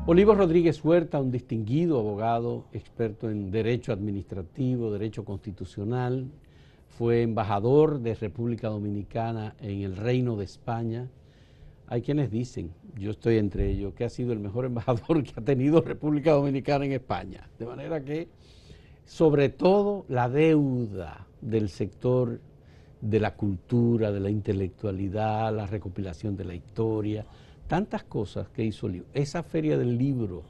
Olivo Rodríguez Huerta, un distinguido abogado, experto en derecho administrativo, derecho constitucional, fue embajador de República Dominicana en el Reino de España. Hay quienes dicen, yo estoy entre ellos, que ha sido el mejor embajador que ha tenido República Dominicana en España. De manera que, sobre todo, la deuda del sector de la cultura, de la intelectualidad, la recopilación de la historia, tantas cosas que hizo Olivo. Esa feria del libro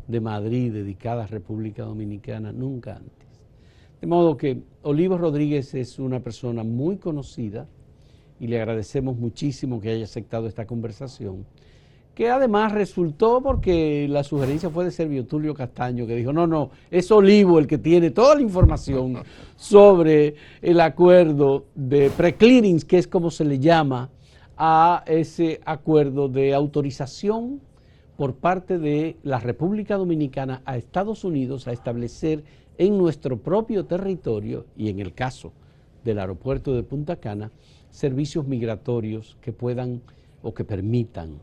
de Madrid dedicada a República Dominicana, nunca antes. De modo que Olivo Rodríguez es una persona muy conocida y le agradecemos muchísimo que haya aceptado esta conversación, que además resultó porque la sugerencia fue de Servio Tulio Castaño, que dijo, no, es Olivo el que tiene toda la información sobre el acuerdo de preclearings, que es como se le llama a ese acuerdo de autorización por parte de la República Dominicana a Estados Unidos a establecer en nuestro propio territorio, y en el caso del aeropuerto de Punta Cana, servicios migratorios que puedan o que permitan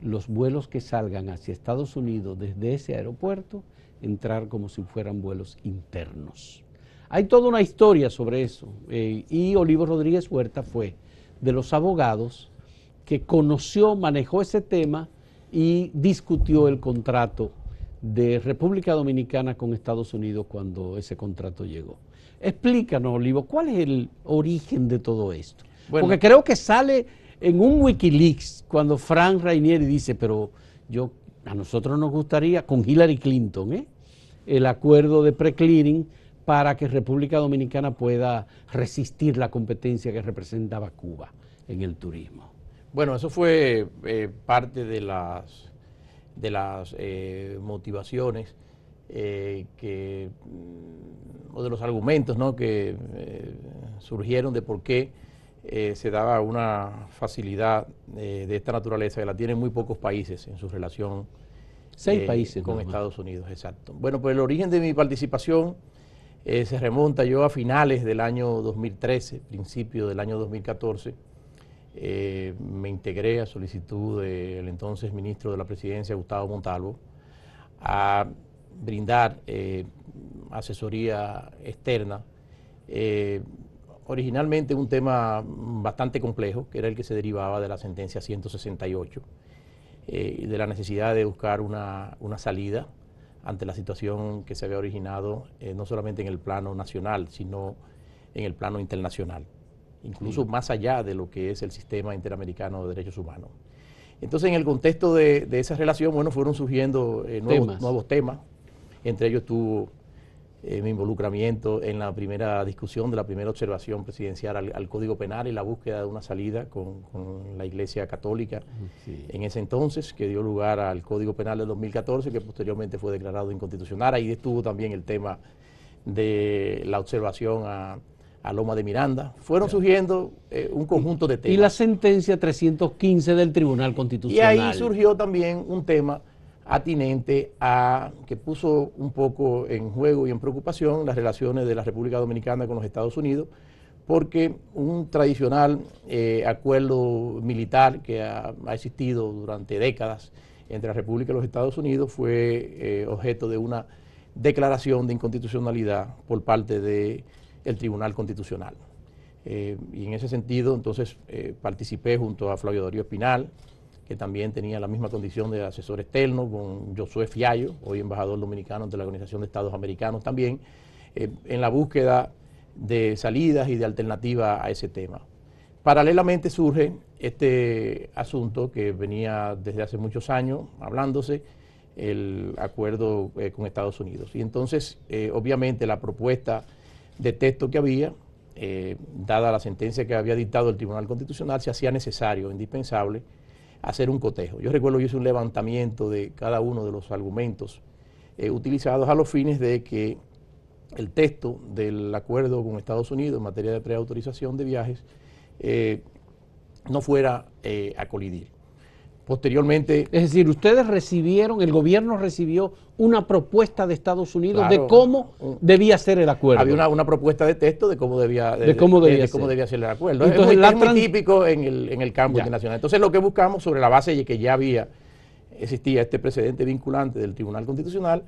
los vuelos que salgan hacia Estados Unidos desde ese aeropuerto entrar como si fueran vuelos internos. Hay toda una historia sobre eso, y Olivo Rodríguez Huerta fue de los abogados que conoció, manejó ese tema y discutió el contrato de República Dominicana con Estados Unidos cuando ese contrato llegó. Explícanos, Olivo, ¿cuál es el origen de todo esto? Bueno, porque creo que sale en un Wikileaks cuando Frank Rainieri dice, pero a nosotros nos gustaría, con Hillary Clinton, el acuerdo de preclearing para que República Dominicana pueda resistir la competencia que representaba Cuba en el turismo. Bueno, eso fue parte de las motivaciones o de los argumentos, ¿no?, que surgieron de por qué se daba una facilidad de esta naturaleza, que la tienen muy pocos países en su relación 6 países con Estados Unidos. Exacto. Bueno, pues el origen de mi participación se remonta yo a finales del año 2013, principio del año 2014. Me integré a solicitud del entonces ministro de la Presidencia, Gustavo Montalvo, a brindar asesoría externa, originalmente un tema bastante complejo, que era el que se derivaba de la sentencia 168, y de la necesidad de buscar una salida ante la situación que se había originado no solamente en el plano nacional, sino en el plano internacional, incluso más allá de lo que es el sistema interamericano de derechos humanos. Entonces, en el contexto de esa relación, bueno, fueron surgiendo nuevos temas. Entre ellos tuvo mi involucramiento en la primera discusión de la primera observación presidencial al Código Penal y la búsqueda de una salida con la Iglesia Católica en ese entonces, que dio lugar al Código Penal del 2014, que posteriormente fue declarado inconstitucional. Ahí estuvo también el tema de la observación a Loma de Miranda. Fueron surgiendo un conjunto de temas. Y la sentencia 315 del Tribunal Constitucional. Y ahí surgió también un tema atinente que puso un poco en juego y en preocupación las relaciones de la República Dominicana con los Estados Unidos, porque un tradicional acuerdo militar que ha existido durante décadas entre la República y los Estados Unidos fue objeto de una declaración de inconstitucionalidad por parte del Tribunal Constitucional. Y en ese sentido, entonces, participé junto a Flavio Darío Espinal, que también tenía la misma condición de asesor externo, con Josué Fiallo, hoy embajador dominicano ante la Organización de Estados Americanos también, en la búsqueda de salidas y de alternativas a ese tema. Paralelamente surge este asunto que venía desde hace muchos años hablándose, el acuerdo con Estados Unidos. Y entonces, obviamente, la propuesta de texto que había, dada la sentencia que había dictado el Tribunal Constitucional, se hacía necesario, indispensable, hacer un cotejo. Yo recuerdo, yo hice un levantamiento de cada uno de los argumentos utilizados a los fines de que el texto del acuerdo con Estados Unidos en materia de preautorización de viajes no fuera a colidir. Posteriormente... Es decir, ustedes recibieron, el gobierno recibió una propuesta de Estados Unidos de cómo debía ser el acuerdo. Había una propuesta de texto de cómo debía ser el acuerdo. Entonces, es muy típico en el campo internacional. Entonces, lo que buscamos sobre la base de que ya había existía este precedente vinculante del Tribunal Constitucional,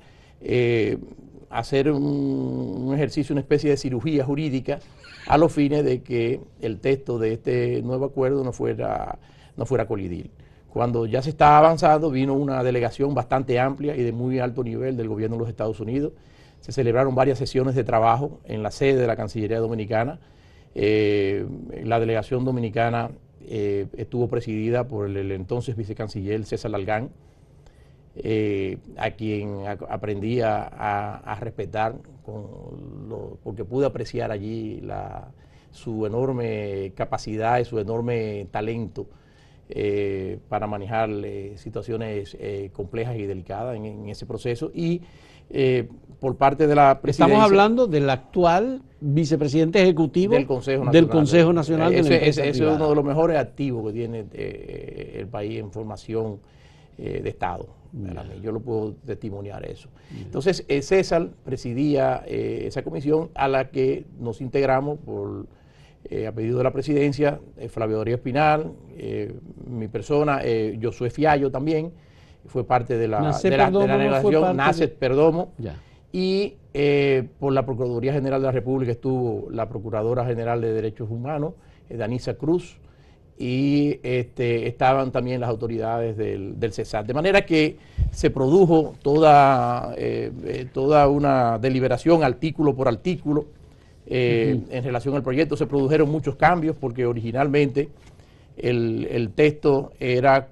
hacer un ejercicio, una especie de cirugía jurídica a los fines de que el texto de este nuevo acuerdo no fuera a colidir. Cuando ya se estaba avanzando, vino una delegación bastante amplia y de muy alto nivel del gobierno de los Estados Unidos. Se celebraron varias sesiones de trabajo en la sede de la Cancillería Dominicana. La delegación dominicana estuvo presidida por el entonces vicecanciller César Largán, a quien aprendí a respetar, porque pude apreciar allí su enorme capacidad y su enorme talento para manejar situaciones complejas y delicadas en ese proceso. Y por parte de la presidencia... Estamos hablando del actual vicepresidente ejecutivo del Consejo Nacional de la Empresa Ese es Privada. uno de los mejores activos que tiene el país en formación de Estado. Yo lo puedo testimoniar eso. Entonces, César presidía esa comisión a la que nos integramos a pedido de la presidencia, Flavio Doria Espinal, mi persona, Josué Fiallo también, fue parte de la negociación, Nacet Perdomo, y por la Procuraduría General de la República estuvo la Procuradora General de Derechos Humanos, Danisa Cruz, y estaban también las autoridades del CESAT. De manera que se produjo toda una deliberación artículo por artículo en relación al proyecto. Se produjeron muchos cambios porque originalmente el texto era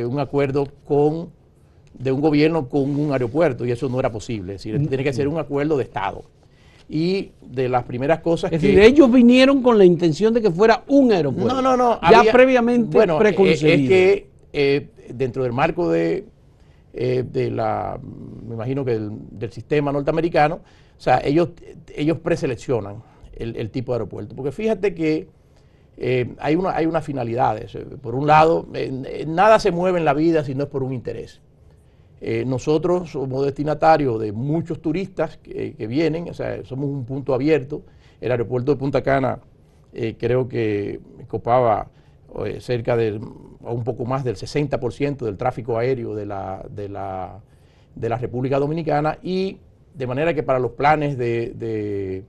un acuerdo de un gobierno con un aeropuerto, y eso no era posible. Es decir, tiene que ser un acuerdo de Estado. Y de las primeras cosas es decir, ellos vinieron con la intención de que fuera un aeropuerto. No. Ya previamente preconcebido. Es que dentro del marco me imagino que del sistema norteamericano, o sea, ellos preseleccionan el tipo de aeropuerto. Porque fíjate que hay unas finalidades. Por un lado, nada se mueve en la vida si no es por un interés. Nosotros somos destinatarios de muchos turistas que vienen, o sea, somos un punto abierto. El aeropuerto de Punta Cana creo que copaba cerca o un poco más del 60% del tráfico aéreo de la República Dominicana, y de manera que para los planes que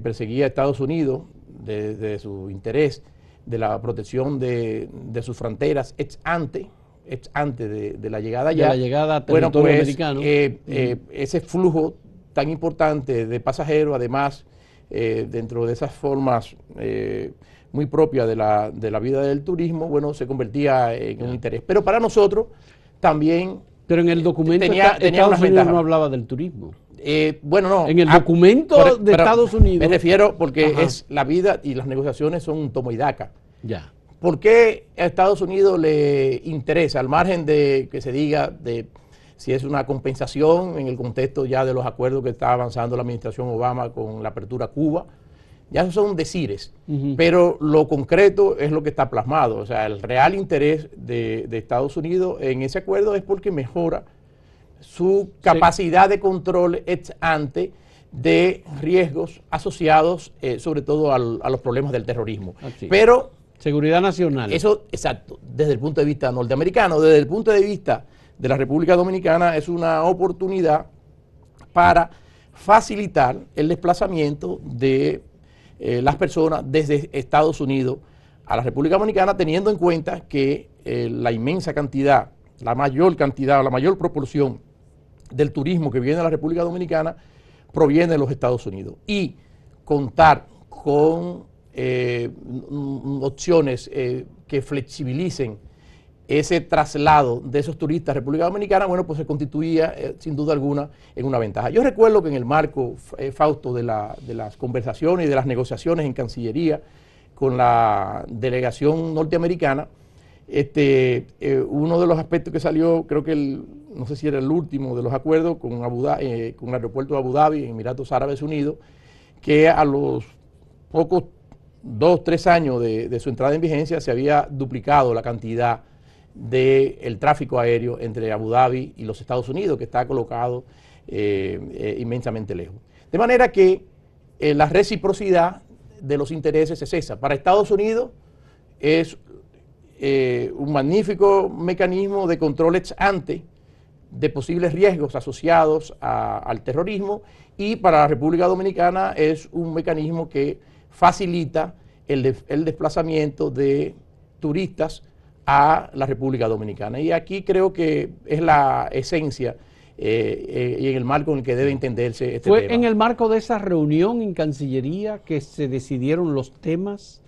perseguía Estados Unidos, de su interés de la protección de sus fronteras ex ante de la llegada allá, de la llegada a territorio americano. Ese flujo tan importante de pasajeros, además, dentro de esas formas muy propias de la vida del turismo, bueno, se convertía en un interés. Pero para nosotros también... Pero en el documento tenía Estados Unidos no hablaba del turismo. Bueno, no. En el documento de Estados Unidos... Me refiero porque es la vida y las negociaciones son un toma y daca. Ya. ¿Por qué a Estados Unidos le interesa, al margen de que se diga de si es una compensación en el contexto ya de los acuerdos que está avanzando la administración Obama con la apertura a Cuba? Ya esos son decires, pero lo concreto es lo que está plasmado. O sea, el real interés de Estados Unidos en ese acuerdo es porque mejora su capacidad de control ex ante de riesgos asociados sobre todo a los problemas del terrorismo. Pero seguridad nacional. Eso, exacto, desde el punto de vista norteamericano. Desde el punto de vista de la República Dominicana es una oportunidad para facilitar el desplazamiento de las personas desde Estados Unidos a la República Dominicana, teniendo en cuenta que la inmensa cantidad, la mayor proporción del turismo que viene a la República Dominicana proviene de los Estados Unidos. Y contar con opciones que flexibilicen ese traslado de esos turistas a República Dominicana, bueno, pues se constituía sin duda alguna en una ventaja. Yo recuerdo que en el marco, Fausto, de las conversaciones y de las negociaciones en Cancillería con la delegación norteamericana, uno de los aspectos que salió, creo que no sé si era el último de los acuerdos con el aeropuerto de Abu Dhabi, en Emiratos Árabes Unidos, que a los pocos 2-3 años de su entrada en vigencia se había duplicado la cantidad del tráfico aéreo entre Abu Dhabi y los Estados Unidos, que está colocado inmensamente lejos. De manera que la reciprocidad de los intereses es esa. Para Estados Unidos es un magnífico mecanismo de control ex ante de posibles riesgos asociados al terrorismo, y para la República Dominicana es un mecanismo que facilita el desplazamiento de turistas a la República Dominicana. Y aquí creo que es la esencia y en el marco en el que debe entenderse este tema. ¿Fue en el marco de esa reunión en Cancillería que se decidieron los temas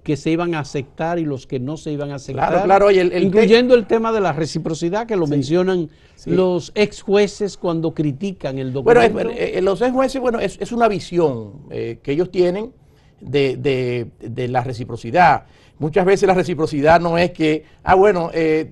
que se iban a aceptar y los que no se iban a aceptar? Claro, claro. Oye, incluyendo el tema de la reciprocidad, que lo mencionan los ex jueces cuando critican el documento. Bueno, los ex jueces, bueno, es una visión que ellos tienen de la reciprocidad. Muchas veces la reciprocidad no es que,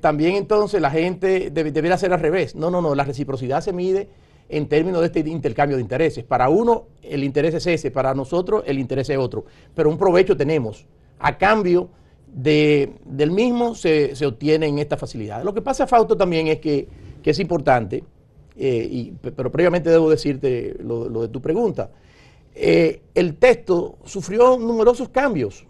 también entonces la gente debería ser al revés. No, la reciprocidad se mide en términos de este intercambio de intereses. Para uno el interés es ese, para nosotros el interés es otro, pero un provecho tenemos. A cambio del mismo se obtienen estas facilidades. Lo que pasa, Fausto, también es que es importante, pero previamente debo decirte lo de tu pregunta. El texto sufrió numerosos cambios,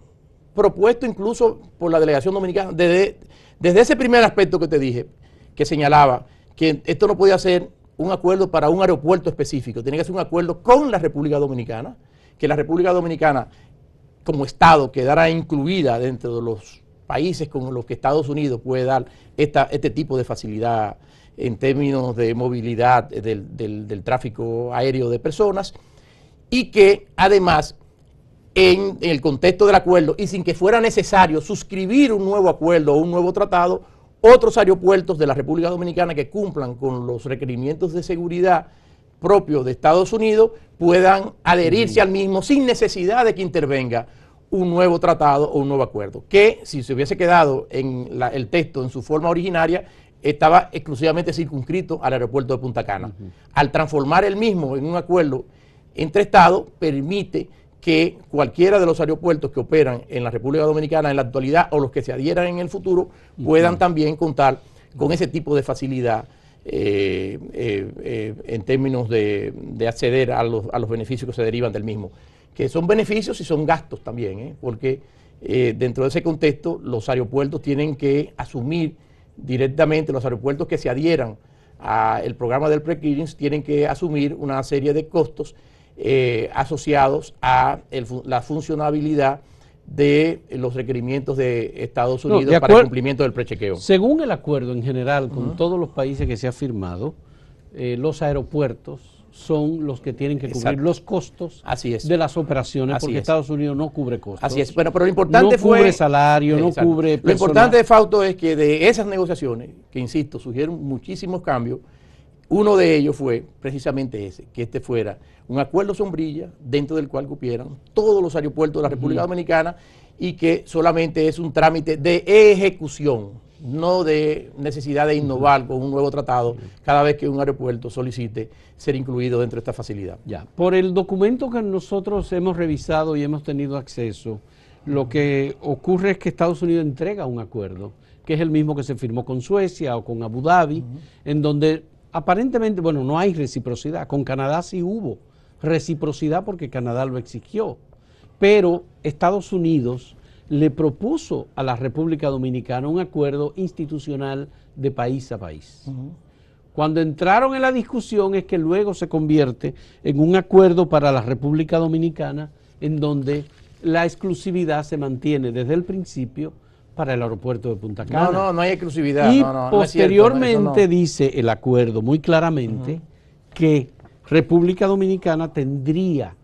propuesto incluso por la delegación dominicana, desde ese primer aspecto que te dije, que señalaba que esto no podía ser un acuerdo para un aeropuerto específico, tenía que ser un acuerdo con la República Dominicana, que la República Dominicana como Estado quedara incluida dentro de los países con los que Estados Unidos puede dar este tipo de facilidad en términos de movilidad del tráfico aéreo de personas, y que además en el contexto del acuerdo y sin que fuera necesario suscribir un nuevo acuerdo o un nuevo tratado, otros aeropuertos de la República Dominicana que cumplan con los requerimientos de seguridad propios de Estados Unidos puedan adherirse al mismo sin necesidad de que intervenga un nuevo tratado o un nuevo acuerdo, que si se hubiese quedado en el texto en su forma originaria, estaba exclusivamente circunscrito al aeropuerto de Punta Cana. Al transformar el mismo en un acuerdo entre Estados, permite que cualquiera de los aeropuertos que operan en la República Dominicana en la actualidad o los que se adhieran en el futuro puedan también contar con ese tipo de facilidad en términos de acceder a los beneficios que se derivan del mismo, que son beneficios y son gastos también, porque dentro de ese contexto los aeropuertos tienen que asumir directamente, los aeropuertos que se adhieran al programa del Pre-Clearance tienen que asumir una serie de costos asociados a la funcionabilidad de los requerimientos de Estados Unidos para el cumplimiento del prechequeo. Según el acuerdo en general con todos los países que se ha firmado, los aeropuertos son los que tienen que cubrir los costos de las operaciones, porque Estados Unidos no cubre costos. Así es. Bueno, pero lo importante no cubre salario, no cubre personal. Lo importante de Fausto es que de esas negociaciones, que insisto, surgieron muchísimos cambios, uno de ellos fue precisamente ese, que este fuera un acuerdo sombrilla dentro del cual cupieran todos los aeropuertos de la República Dominicana y que solamente es un trámite de ejecución, no de necesidad de innovar con un nuevo tratado cada vez que un aeropuerto solicite ser incluido dentro de esta facilidad. Ya, por el documento que nosotros hemos revisado y hemos tenido acceso, lo que ocurre es que Estados Unidos entrega un acuerdo, que es el mismo que se firmó con Suecia o con Abu Dhabi, en donde aparentemente, no hay reciprocidad. Con Canadá sí hubo reciprocidad porque Canadá lo exigió, pero Estados Unidos le propuso a la República Dominicana un acuerdo institucional de país a país. Cuando entraron en la discusión es que luego se convierte en un acuerdo para la República Dominicana en donde la exclusividad se mantiene desde el principio para el aeropuerto de Punta Cana. No hay exclusividad. Y posteriormente dice el acuerdo muy claramente que República Dominicana tendría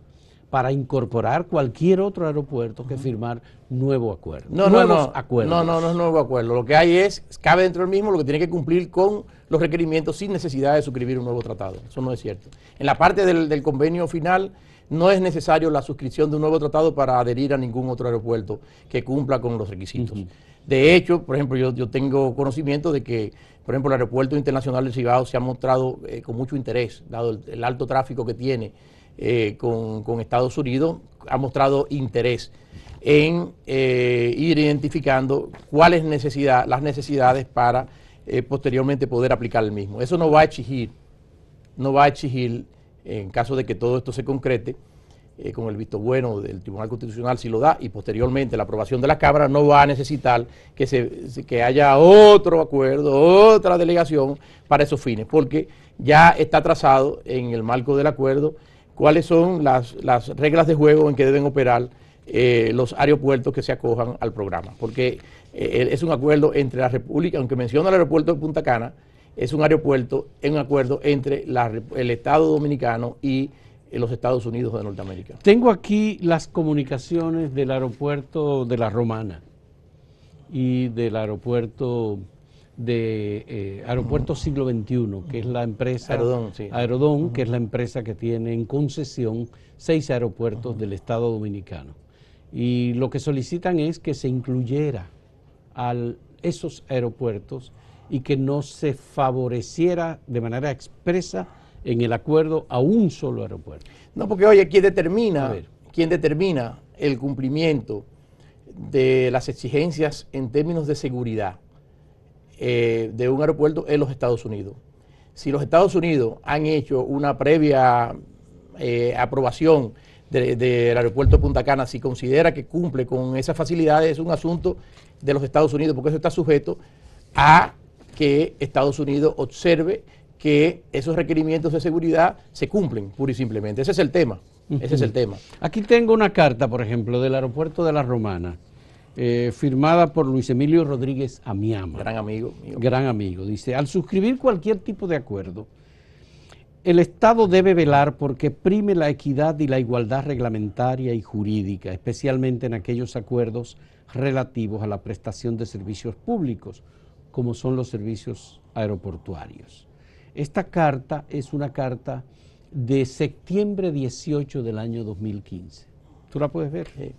para incorporar cualquier otro aeropuerto que firmar nuevo acuerdo. Nuevos acuerdos. No es nuevo acuerdo. Lo que hay cabe dentro del mismo lo que tiene que cumplir con los requerimientos sin necesidad de suscribir un nuevo tratado. Eso no es cierto. En la parte del convenio final no es necesario la suscripción de un nuevo tratado para adherir a ningún otro aeropuerto que cumpla con los requisitos. De hecho, por ejemplo, yo tengo conocimiento de que, por ejemplo, el Aeropuerto Internacional del Cibao se ha mostrado con mucho interés, dado el alto tráfico que tiene con Estados Unidos, ha mostrado interés en ir identificando cuáles las necesidades para posteriormente poder aplicar el mismo. Eso no va a exigir, en caso de que todo esto se concrete, con el visto bueno del Tribunal Constitucional si lo da, y posteriormente la aprobación de la Cámara, no va a necesitar que haya otro acuerdo, otra delegación para esos fines, porque ya está trazado en el marco del acuerdo cuáles son las reglas de juego en que deben operar los aeropuertos que se acojan al programa, porque es un acuerdo entre la República, aunque menciona el aeropuerto de Punta Cana, es un acuerdo entre el Estado Dominicano y los Estados Unidos de Norteamérica. Tengo aquí las comunicaciones del aeropuerto de La Romana y del aeropuerto Aeropuerto Siglo XXI, que es la empresa Aerodón, que es la empresa que tiene en concesión 6 aeropuertos del Estado Dominicano. Y lo que solicitan es que se incluyera a esos aeropuertos y que no se favoreciera de manera expresa en el acuerdo a un solo aeropuerto. No, porque oye, quien determina el cumplimiento de las exigencias en términos de seguridad de un aeropuerto es los Estados Unidos. Si los Estados Unidos han hecho una previa aprobación del aeropuerto de Punta Cana, si considera que cumple con esas facilidades, es un asunto de los Estados Unidos, porque eso está sujeto a que Estados Unidos observe que esos requerimientos de seguridad se cumplen, pura y simplemente. Ese es el tema. Ese es el tema. Aquí tengo una carta, por ejemplo, del aeropuerto de La Romana, firmada por Luis Emilio Rodríguez Amiama. Gran amigo. Gran amigo. Dice, al suscribir cualquier tipo de acuerdo, el Estado debe velar porque prime la equidad y la igualdad reglamentaria y jurídica, especialmente en aquellos acuerdos relativos a la prestación de servicios públicos, como son los servicios aeroportuarios. Esta carta es una carta de septiembre 18 del año 2015. ¿Tú la puedes ver? Sí.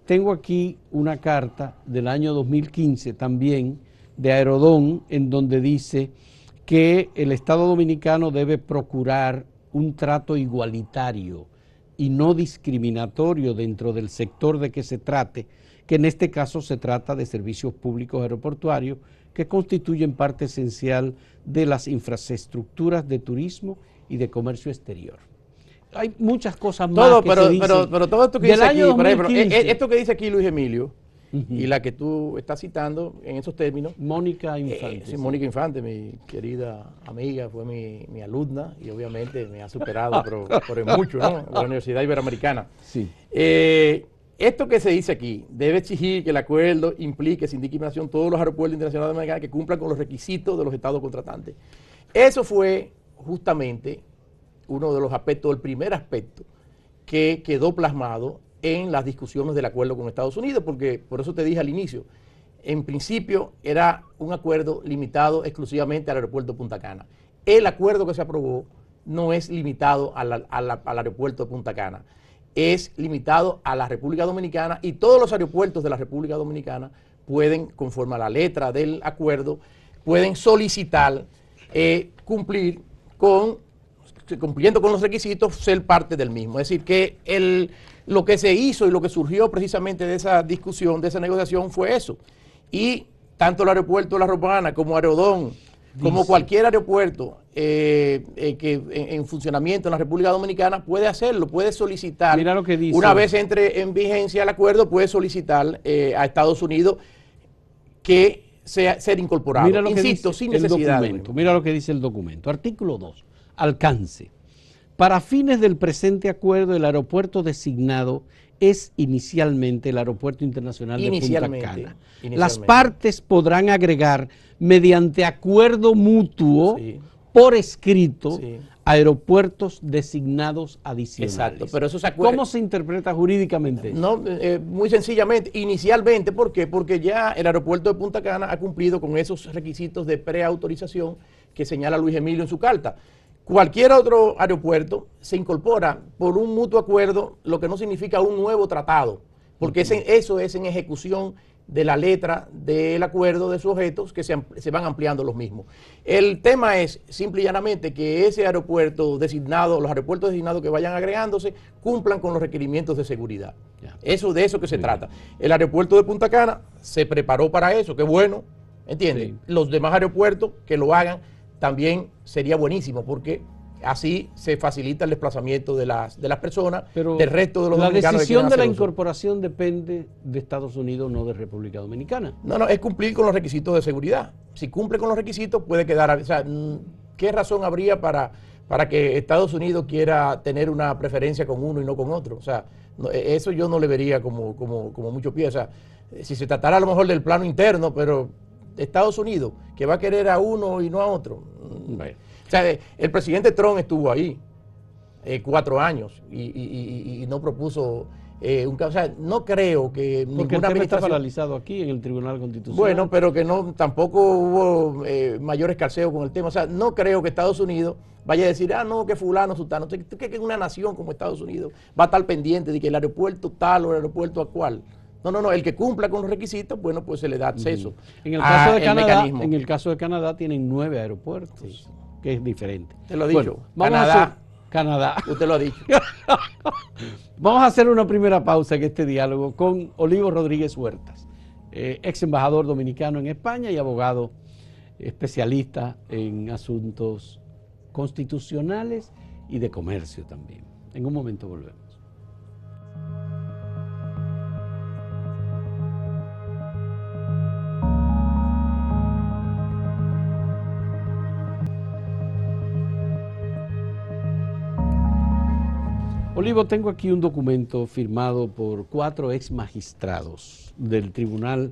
Tengo aquí una carta del año 2015 también de Aerodón, en donde dice que el Estado Dominicano debe procurar un trato igualitario y no discriminatorio dentro del sector de que se trate, que en este caso se trata de servicios públicos aeroportuarios que constituyen parte esencial de las infraestructuras de turismo y de comercio exterior. Hay muchas cosas más que se dicen. Pero todo esto que dice aquí, por ejemplo, esto que dice aquí Luis Emilio, y la que tú estás citando en esos términos. Mónica Infante. Sí, Mónica Infante, mi querida amiga, fue mi alumna y obviamente me ha superado, pero mucho, ¿no? De la Universidad Iberoamericana. Sí. Esto que se dice aquí, debe exigir que el acuerdo implique sin discriminación todos los aeropuertos internacionales dominicanos que cumplan con los requisitos de los estados contratantes. Eso fue justamente uno de los aspectos, el primer aspecto que quedó plasmado en las discusiones del acuerdo con Estados Unidos, porque por eso te dije al inicio, en principio era un acuerdo limitado exclusivamente al aeropuerto de Punta Cana. El acuerdo que se aprobó no es limitado al aeropuerto de Punta Cana, es limitado a la República Dominicana, y todos los aeropuertos de la República Dominicana pueden, conforme a la letra del acuerdo, pueden solicitar cumpliendo con los requisitos, ser parte del mismo. Es decir, que lo que se hizo y lo que surgió precisamente de esa discusión, de esa negociación, fue eso. Y tanto el aeropuerto de La Romana como Aerodón, como cualquier aeropuerto que en funcionamiento en la República Dominicana puede hacerlo, puede solicitar. Mira lo que dice. Una vez entre en vigencia el acuerdo, puede solicitar a Estados Unidos que ser incorporado. Mira lo Insisto, que dice sin necesidad. Mira lo que dice el documento. Artículo 2. Alcance. Para fines del presente acuerdo, el aeropuerto designado es inicialmente el Aeropuerto Internacional de Punta Cana. Las partes podrán agregar, mediante acuerdo mutuo, por escrito, aeropuertos designados adicionales. Exacto, pero esos acuerdos... ¿Cómo se interpreta jurídicamente eso? No, muy sencillamente, inicialmente, ¿por qué? Porque ya el aeropuerto de Punta Cana ha cumplido con esos requisitos de preautorización que señala Luis Emilio en su carta. Cualquier otro aeropuerto se incorpora por un mutuo acuerdo, lo que no significa un nuevo tratado, porque eso es en ejecución de la letra del acuerdo de sujetos que se van ampliando los mismos. El tema es simple y llanamente que ese aeropuerto designado, los aeropuertos designados que vayan agregándose, cumplan con los requerimientos de seguridad. De eso que se trata. El aeropuerto de Punta Cana se preparó para eso, qué bueno, ¿entiendes? Sí. Los demás aeropuertos que lo hagan también sería buenísimo, porque así se facilita el desplazamiento de las personas, pero del resto de los dominicanos. La decisión de la uso. incorporación depende de Estados Unidos, no de República Dominicana. No, es cumplir con los requisitos de seguridad. Si cumple con los requisitos, puede quedar. O sea, ¿qué razón habría para que Estados Unidos quiera tener una preferencia con uno y no con otro? O sea, eso yo no le vería como mucho pie. O sea, si se tratara a lo mejor del plano interno, pero Estados Unidos, que va a querer a uno y no a otro. Bueno. O sea, el presidente Trump estuvo ahí 4 años y no propuso un caso. O sea, no creo que porque el tema está paralizado aquí en el Tribunal Constitucional. Bueno, pero que no, tampoco hubo mayor escarceo con el tema. O sea, no creo que Estados Unidos vaya a decir, no, que fulano, sutano. ¿Tú crees que una nación como Estados Unidos va a estar pendiente de que el aeropuerto tal o el aeropuerto a cual? No, el que cumpla con los requisitos, bueno, pues se le da acceso. En el caso de Canadá, en el caso de Canadá tienen 9 aeropuertos, sí, que es diferente. Te lo he dicho. Bueno, Canadá. Usted lo ha dicho. Vamos a hacer una primera pausa en este diálogo con Olivo Rodríguez Huertas, ex embajador dominicano en España y abogado especialista en asuntos constitucionales y de comercio también. En un momento volvemos. Olivo, tengo aquí un documento firmado por 4 ex magistrados del Tribunal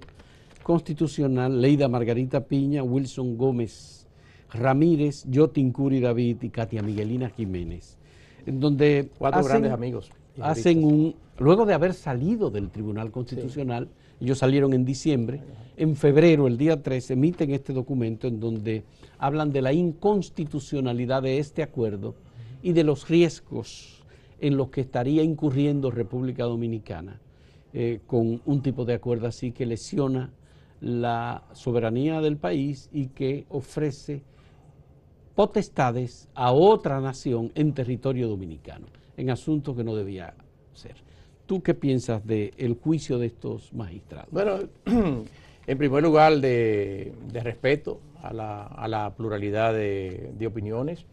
Constitucional, Leida Margarita Piña, Wilson Gómez Ramírez, Yotin Curi David y Katia Miguelina Jiménez, en donde 4 grandes amigos. Hacen luego de haber salido del Tribunal Constitucional, sí, ellos salieron en diciembre, en febrero, el día 3, emiten este documento en donde hablan de la inconstitucionalidad de este acuerdo y de los riesgos en los que estaría incurriendo República Dominicana con un tipo de acuerdo así que lesiona la soberanía del país y que ofrece potestades a otra nación en territorio dominicano, en asuntos que no debía ser. ¿Tú qué piensas del juicio de estos magistrados? Bueno, en primer lugar, de respeto a la pluralidad de opiniones.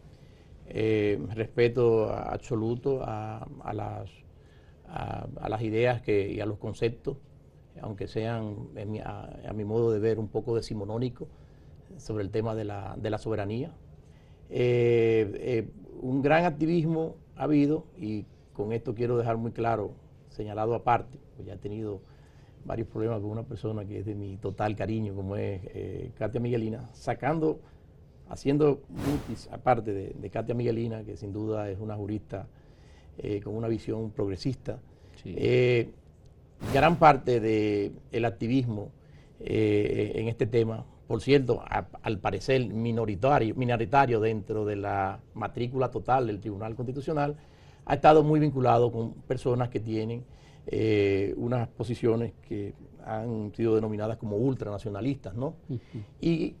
Respeto absoluto a las ideas y a los conceptos, aunque sean a mi modo de ver un poco decimonónicos sobre el tema de la soberanía. Un gran activismo ha habido, y con esto quiero dejar muy claro, señalado aparte, pues ya he tenido varios problemas con una persona que es de mi total cariño, como es Katia Miguelina, haciendo mutis aparte de Katia Miguelina, que sin duda es una jurista con una visión progresista. Sí. Gran parte del activismo en este tema, por cierto, al parecer minoritario dentro de la matrícula total del Tribunal Constitucional, ha estado muy vinculado con personas que tienen unas posiciones que han sido denominadas como ultranacionalistas, ¿no? Y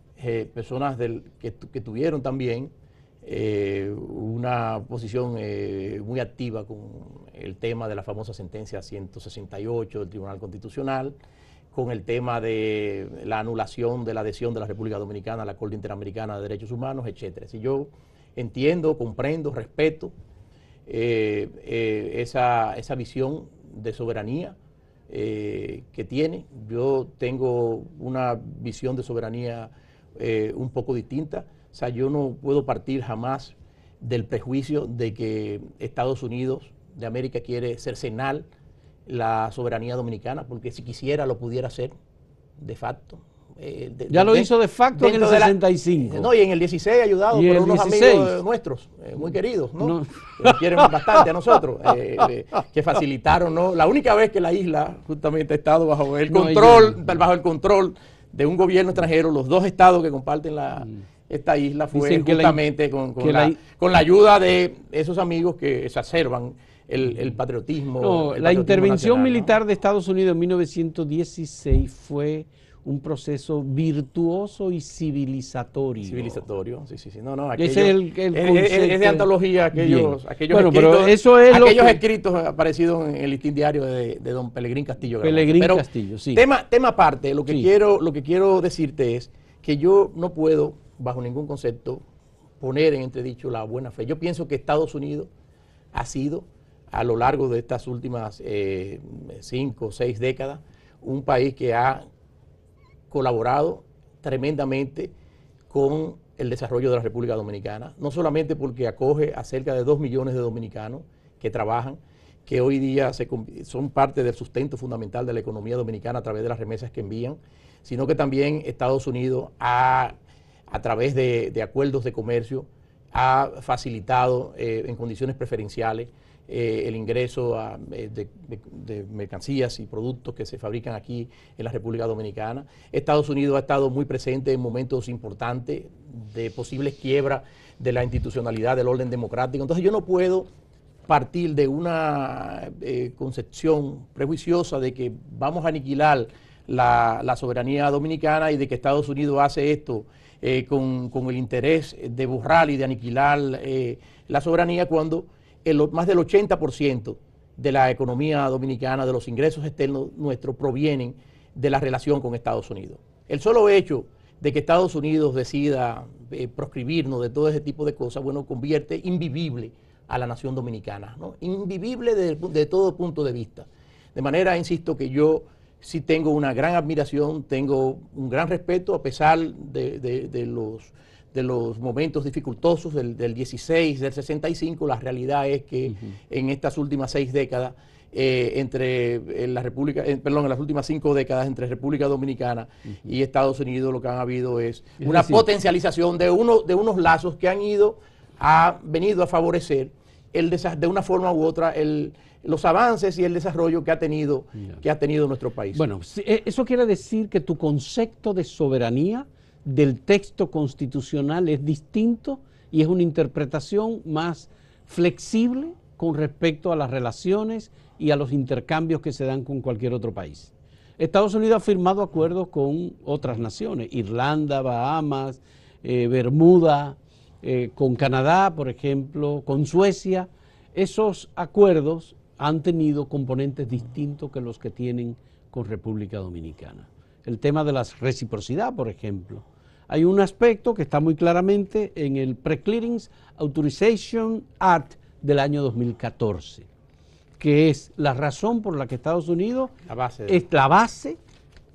personas que tuvieron también una posición muy activa con el tema de la famosa sentencia 168 del Tribunal Constitucional, con el tema de la anulación de la adhesión de la República Dominicana a la Corte Interamericana de Derechos Humanos, etcétera. Si yo entiendo, comprendo, respeto esa visión de soberanía que tiene, yo tengo una visión de soberanía un poco distinta. O sea, yo no puedo partir jamás del prejuicio de que Estados Unidos de América quiere cercenar la soberanía dominicana, porque si quisiera lo pudiera hacer de facto. Ya lo hizo de facto en el 65. No, y en el 16 ayudado por unos 16? Amigos nuestros, muy queridos, ¿no? Que nos quieren bastante a nosotros, que facilitaron, ¿no? La única vez que la isla justamente ha estado bajo el control de un gobierno extranjero, los 2 estados que comparten esta isla fue justamente con la ayuda de esos amigos que exacerban el patriotismo. No, la intervención nacional, militar, ¿no?, de Estados Unidos en 1916 fue un proceso virtuoso y civilizatorio. Civilizatorio, sí. No, ese es de antología aquellos bueno, escritos, pero eso es escritos aparecidos en el listín diario de don Pelegrín Castillo. Castillo, sí. Tema aparte, lo que quiero decirte es que yo no puedo, bajo ningún concepto, poner en entredicho la buena fe. Yo pienso que Estados Unidos ha sido, a lo largo de estas últimas 5 o 6 décadas, un país que ha colaborado tremendamente con el desarrollo de la República Dominicana, no solamente porque acoge a cerca de 2 millones de dominicanos que trabajan, que hoy día son parte del sustento fundamental de la economía dominicana a través de las remesas que envían, sino que también Estados Unidos a través de acuerdos de comercio, ha facilitado en condiciones preferenciales el ingreso de mercancías y productos que se fabrican aquí en la República Dominicana. Estados Unidos ha estado muy presente en momentos importantes de posibles quiebras de la institucionalidad del orden democrático. Entonces yo no puedo partir de una concepción prejuiciosa de que vamos a aniquilar la soberanía dominicana y de que Estados Unidos hace esto con el interés de borrar y de aniquilar la soberanía, cuando más del 80% de la economía dominicana, de los ingresos externos nuestros, provienen de la relación con Estados Unidos. El solo hecho de que Estados Unidos decida proscribirnos de todo ese tipo de cosas, bueno, convierte invivible a la nación dominicana, ¿no? Invivible de todo punto de vista. De manera, insisto, que yo sí tengo una gran admiración, tengo un gran respeto, a pesar de los momentos dificultosos del 16, del 65, la realidad es que en estas últimas 6 décadas, en las últimas 5 décadas entre República Dominicana y Estados Unidos, lo que han habido es una potencialización de unos lazos que han venido a favorecer de una forma u otra los avances y el desarrollo que ha tenido nuestro país. Bueno, eso quiere decir que tu concepto de soberanía del texto constitucional es distinto y es una interpretación más flexible con respecto a las relaciones y a los intercambios que se dan con cualquier otro país. Estados Unidos ha firmado acuerdos con otras naciones, Irlanda, Bahamas, Bermuda, con Canadá, por ejemplo, con Suecia. Esos acuerdos han tenido componentes distintos que los que tienen con República Dominicana. El tema de la reciprocidad, por ejemplo. Hay un aspecto que está muy claramente en el Pre-Clearance Authorization Act del año 2014, que es la razón por la que Estados Unidos, la base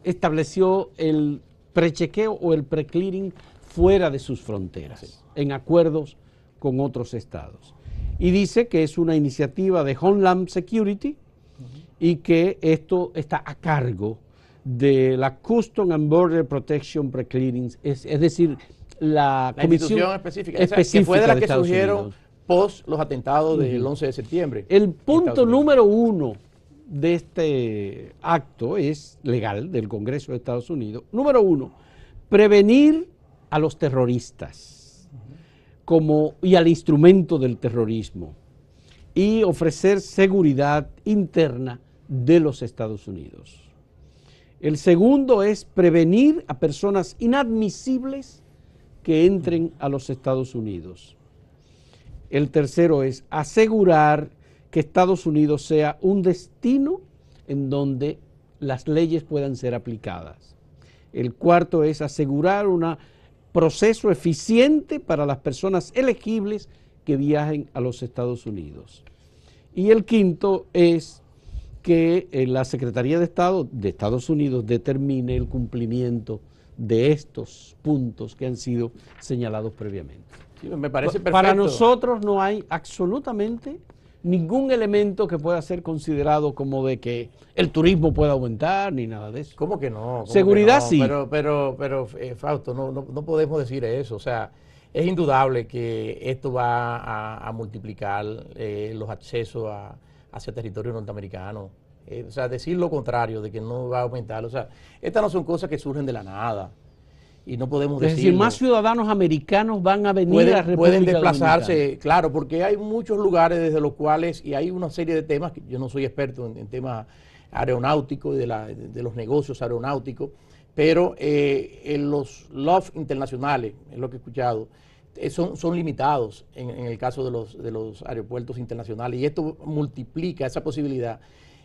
estableció el prechequeo o el pre-clearing fuera de sus fronteras, en acuerdos con otros estados. Y dice que es una iniciativa de Homeland Security y que esto está a cargo de la Customs and Border Protection Pre-Clearance, es decir, la comisión específica que fue de la que surgieron post los atentados del 11 de septiembre. El punto número 1 de este acto es legal del Congreso de Estados Unidos. Número 1, prevenir a los terroristas y al instrumento del terrorismo y ofrecer seguridad interna de los Estados Unidos. El segundo es prevenir a personas inadmisibles que entren a los Estados Unidos. El tercero es asegurar que Estados Unidos sea un destino en donde las leyes puedan ser aplicadas. El cuarto es asegurar un proceso eficiente para las personas elegibles que viajen a los Estados Unidos. Y el quinto es que la Secretaría de Estado de Estados Unidos determine el cumplimiento de estos puntos que han sido señalados previamente. Sí, me parece perfecto. Para nosotros no hay absolutamente ningún elemento que pueda ser considerado como de que el turismo pueda aumentar, ni nada de eso. ¿Cómo que no? Seguridad sí. Pero Fausto, no podemos decir eso. O sea, es indudable que esto va a multiplicar los accesos hacia territorio norteamericano. O sea, decir lo contrario, de que no va a aumentar. O sea, estas no son cosas que surgen de la nada. Y no podemos decir. Es decir, más ciudadanos americanos van a venir a República pueden desplazarse, Dominicana. Claro, porque hay muchos lugares desde los cuales, y hay una serie de temas, que yo no soy experto en temas aeronáuticos y de los negocios aeronáuticos, pero los LOF internacionales, es lo que he escuchado, son limitados en el caso de los aeropuertos internacionales, y esto multiplica esa posibilidad,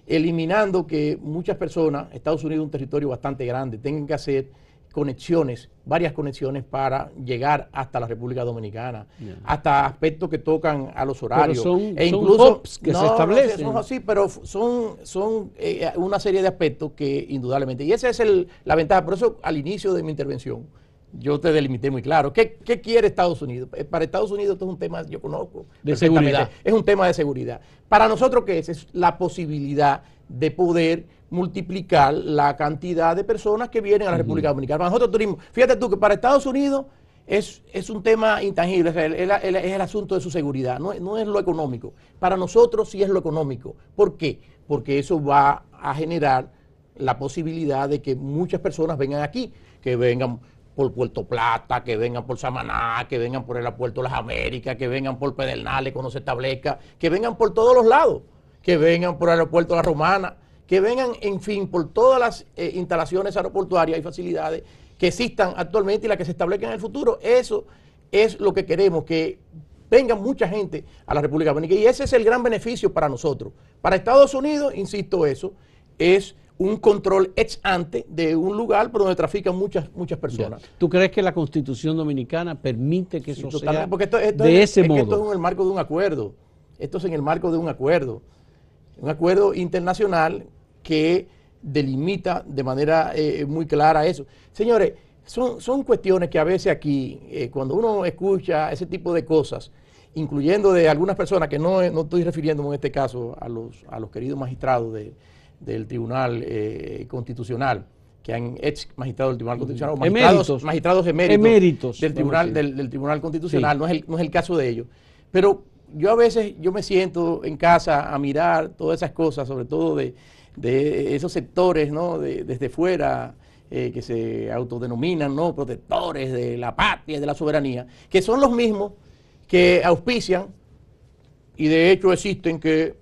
eliminando que muchas personas, Estados Unidos es un territorio bastante grande, tengan que hacer conexiones, varias conexiones para llegar hasta la República Dominicana, hasta aspectos que tocan a los horarios. Pero incluso son hubs que se establecen. No son así, pero son una serie de aspectos que indudablemente, y esa es la ventaja. Por eso al inicio de mi intervención yo te delimité muy claro. ¿Qué quiere Estados Unidos? Para Estados Unidos esto es un tema, yo conozco, de seguridad. Es un tema de seguridad. Para nosotros, ¿qué es? Es la posibilidad de poder multiplicar la cantidad de personas que vienen a la República Dominicana. Para nosotros turismo, fíjate tú que para Estados Unidos es un tema intangible, es el asunto de su seguridad, no es lo económico. Para nosotros sí es lo económico. ¿Por qué? Porque eso va a generar la posibilidad de que muchas personas vengan aquí, que vengan por Puerto Plata, que vengan por Samaná, que vengan por el aeropuerto Las Américas, que vengan por Pedernales cuando se establezca, que vengan por todos los lados, que vengan por el aeropuerto La Romana, que vengan, en fin, por todas las instalaciones aeroportuarias y facilidades que existan actualmente y las que se establezcan en el futuro. Eso es lo que queremos, que venga mucha gente a la República Dominicana, y ese es el gran beneficio para nosotros. Para Estados Unidos, insisto, eso es un control ex ante de un lugar por donde trafican muchas personas. ¿Tú crees que la Constitución Dominicana permite que eso sea porque de ese modo? Esto es en el marco de un acuerdo. Esto es en el marco de un acuerdo internacional que delimita de manera muy clara eso. Señores, son cuestiones que a veces aquí, cuando uno escucha ese tipo de cosas, incluyendo de algunas personas, que no estoy refiriéndome en este caso a los queridos magistrados del Tribunal Constitucional, que han ex magistrados del Tribunal Constitucional, o magistrados eméritos del Tribunal Constitucional, sí. no es el caso de ellos. Pero yo a veces me siento en casa a mirar todas esas cosas, sobre todo de esos sectores, ¿no? Desde fuera, que se autodenominan, ¿no?, protectores de la patria y de la soberanía, que son los mismos que auspician, y de hecho existen que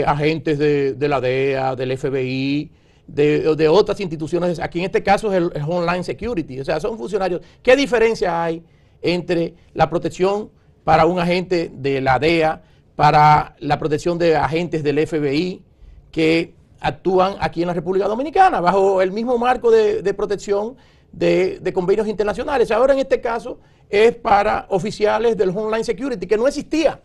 agentes de la DEA, del FBI, de otras instituciones, aquí en este caso es el Homeland Security, o sea, son funcionarios. ¿Qué diferencia hay entre la protección para un agente de la DEA, para la protección de agentes del FBI que actúan aquí en la República Dominicana bajo el mismo marco de protección de convenios internacionales? Ahora en este caso es para oficiales del Homeland Security, que no existía.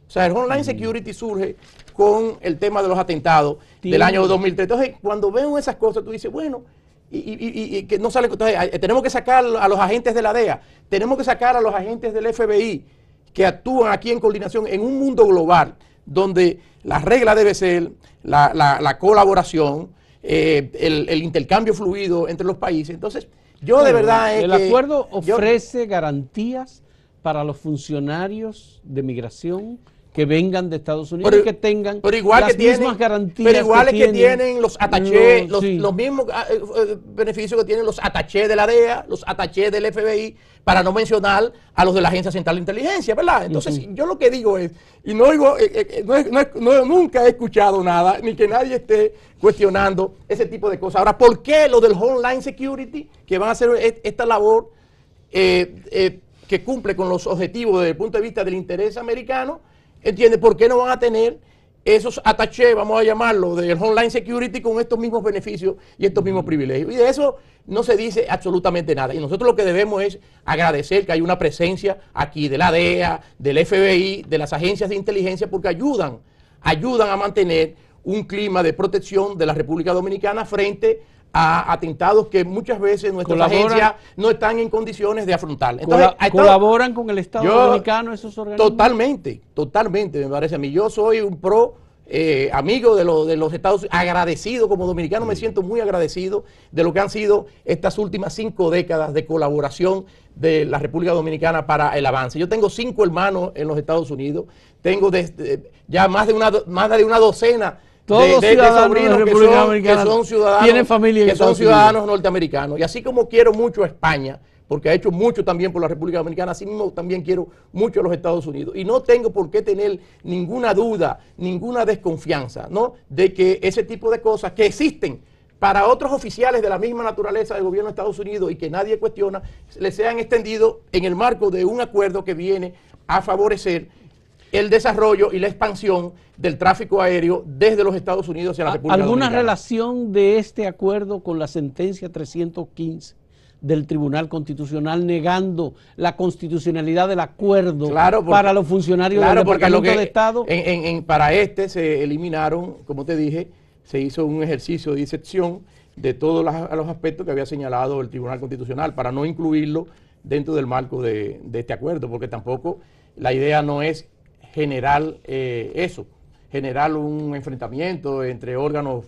O sea, el Homeland Security surge con el tema de los atentados del año 2003. Entonces, cuando ven esas cosas, tú dices, bueno, y que no sale. Entonces, tenemos que sacar a los agentes de la DEA, tenemos que sacar a los agentes del FBI que actúan aquí en coordinación en un mundo global donde la regla debe ser la colaboración, el intercambio fluido entre los países. Entonces, yo de verdad el acuerdo ofrece garantías para los funcionarios de migración que vengan de Estados Unidos y que tengan las mismas garantías. Pero igual que tienen los attachés, los mismos beneficios que tienen los attachés de la DEA, los attachés del FBI, para no mencionar a los de la Agencia Central de Inteligencia, ¿verdad? Entonces, yo lo que digo es, y no digo, nunca he escuchado nada, ni que nadie esté cuestionando ese tipo de cosas. Ahora, ¿por qué lo del Homeland Security, que van a hacer esta labor que cumple con los objetivos desde el punto de vista del interés americano? ¿Entiendes? ¿Por qué no van a tener esos attachés, vamos a llamarlo, del Homeland Security con estos mismos beneficios y estos mismos privilegios? Y de eso no se dice absolutamente nada. Y nosotros lo que debemos es agradecer que hay una presencia aquí de la DEA, del FBI, de las agencias de inteligencia, porque ayudan a mantener un clima de protección de la República Dominicana frente a atentados que muchas veces nuestras agencias no están en condiciones de afrontar. Entonces, ¿colaboran con el Estado Dominicano esos organismos? Totalmente, me parece a mí. Yo soy un amigo de los Estados Unidos, agradecido como dominicano, me siento muy agradecido de lo que han sido estas últimas 5 décadas de colaboración de la República Dominicana para el avance. Yo tengo 5 hermanos en los Estados Unidos, tengo ya más de una docena de sobrinos que son ciudadanos, tienen familia que son ciudadanos norteamericanos. Y así como quiero mucho a España, porque ha hecho mucho también por la República Dominicana, así mismo también quiero mucho a los Estados Unidos. Y no tengo por qué tener ninguna duda, ninguna desconfianza, ¿no?, de que ese tipo de cosas que existen para otros oficiales de la misma naturaleza del gobierno de Estados Unidos y que nadie cuestiona, les sean extendidos en el marco de un acuerdo que viene a favorecer el desarrollo y la expansión del tráfico aéreo desde los Estados Unidos hacia la República Dominicana. ¿Alguna relación de este acuerdo con la sentencia 315 del Tribunal Constitucional negando la constitucionalidad del acuerdo claro, para los funcionarios del Departamento de Estado. Para se eliminaron, como te dije, se hizo un ejercicio de disección de todos los aspectos que había señalado el Tribunal Constitucional para no incluirlo dentro del marco de este acuerdo, porque tampoco la idea no es generar generar un enfrentamiento entre órganos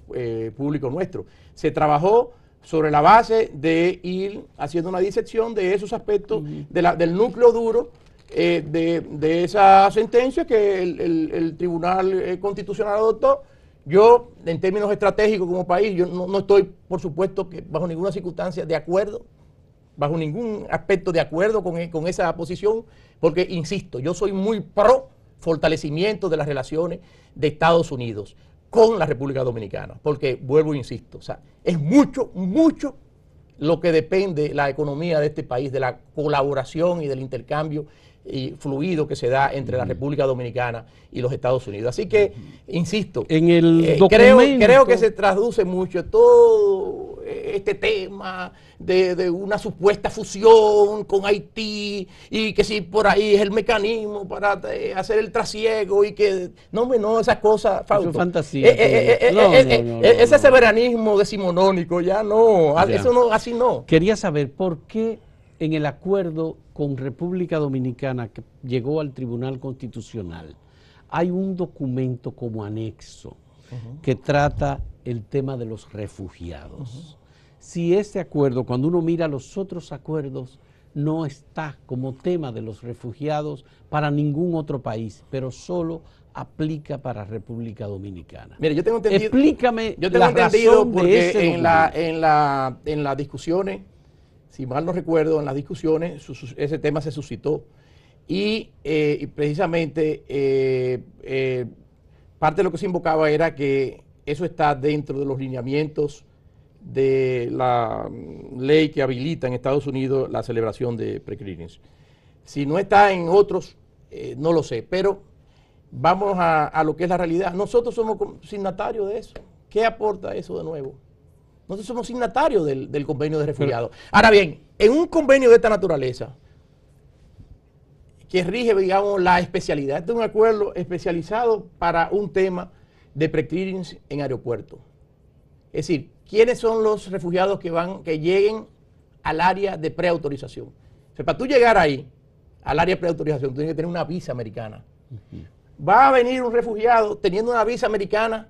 públicos nuestros. Se trabajó sobre la base de ir haciendo una disección de esos aspectos del núcleo duro de esa sentencia que el Tribunal Constitucional adoptó. Yo, en términos estratégicos como país, yo no estoy, por supuesto, que bajo ninguna circunstancia de acuerdo, bajo ningún aspecto de acuerdo con esa posición, porque, insisto, yo soy muy pro fortalecimiento de las relaciones de Estados Unidos con la República Dominicana, porque, vuelvo e insisto, o sea, es mucho lo que depende la economía de este país, de la colaboración y del intercambio fluido que se da entre la República Dominicana y los Estados Unidos. Así que, insisto, en el documento, creo que se traduce mucho todo este tema de una supuesta fusión con Haití y que si por ahí es el mecanismo para hacer el trasiego y que... No, esas cosas, Fausto. Eso es fantasía. Ese soberanismo decimonónico, ya no, ya. Eso no, así no. Quería saber por qué en el acuerdo con República Dominicana que llegó al Tribunal Constitucional hay un documento como anexo que trata el tema de los refugiados. Si ese acuerdo, cuando uno mira los otros acuerdos, no está como tema de los refugiados para ningún otro país, pero solo aplica para República Dominicana. Mire, yo tengo entendido. Explícame. Yo tengo entendido porque en las discusiones, si mal no recuerdo, en las discusiones ese tema se suscitó y precisamente parte de lo que se invocaba era que eso está dentro de los lineamientos de la ley que habilita en Estados Unidos la celebración de pre-clearance. Si no está en otros, no lo sé, pero vamos a lo que es la realidad. Nosotros somos signatarios de eso. ¿Qué aporta eso de nuevo? Nosotros somos signatarios del convenio de refugiados. Ahora bien, en un convenio de esta naturaleza, que rige, digamos, la especialidad, este es un acuerdo especializado para un tema de pre-clearance en aeropuertos. Es decir, ¿quiénes son los refugiados que lleguen al área de preautorización? O sea, para tú llegar ahí, al área de preautorización, tú tienes que tener una visa americana. Va a venir un refugiado teniendo una visa americana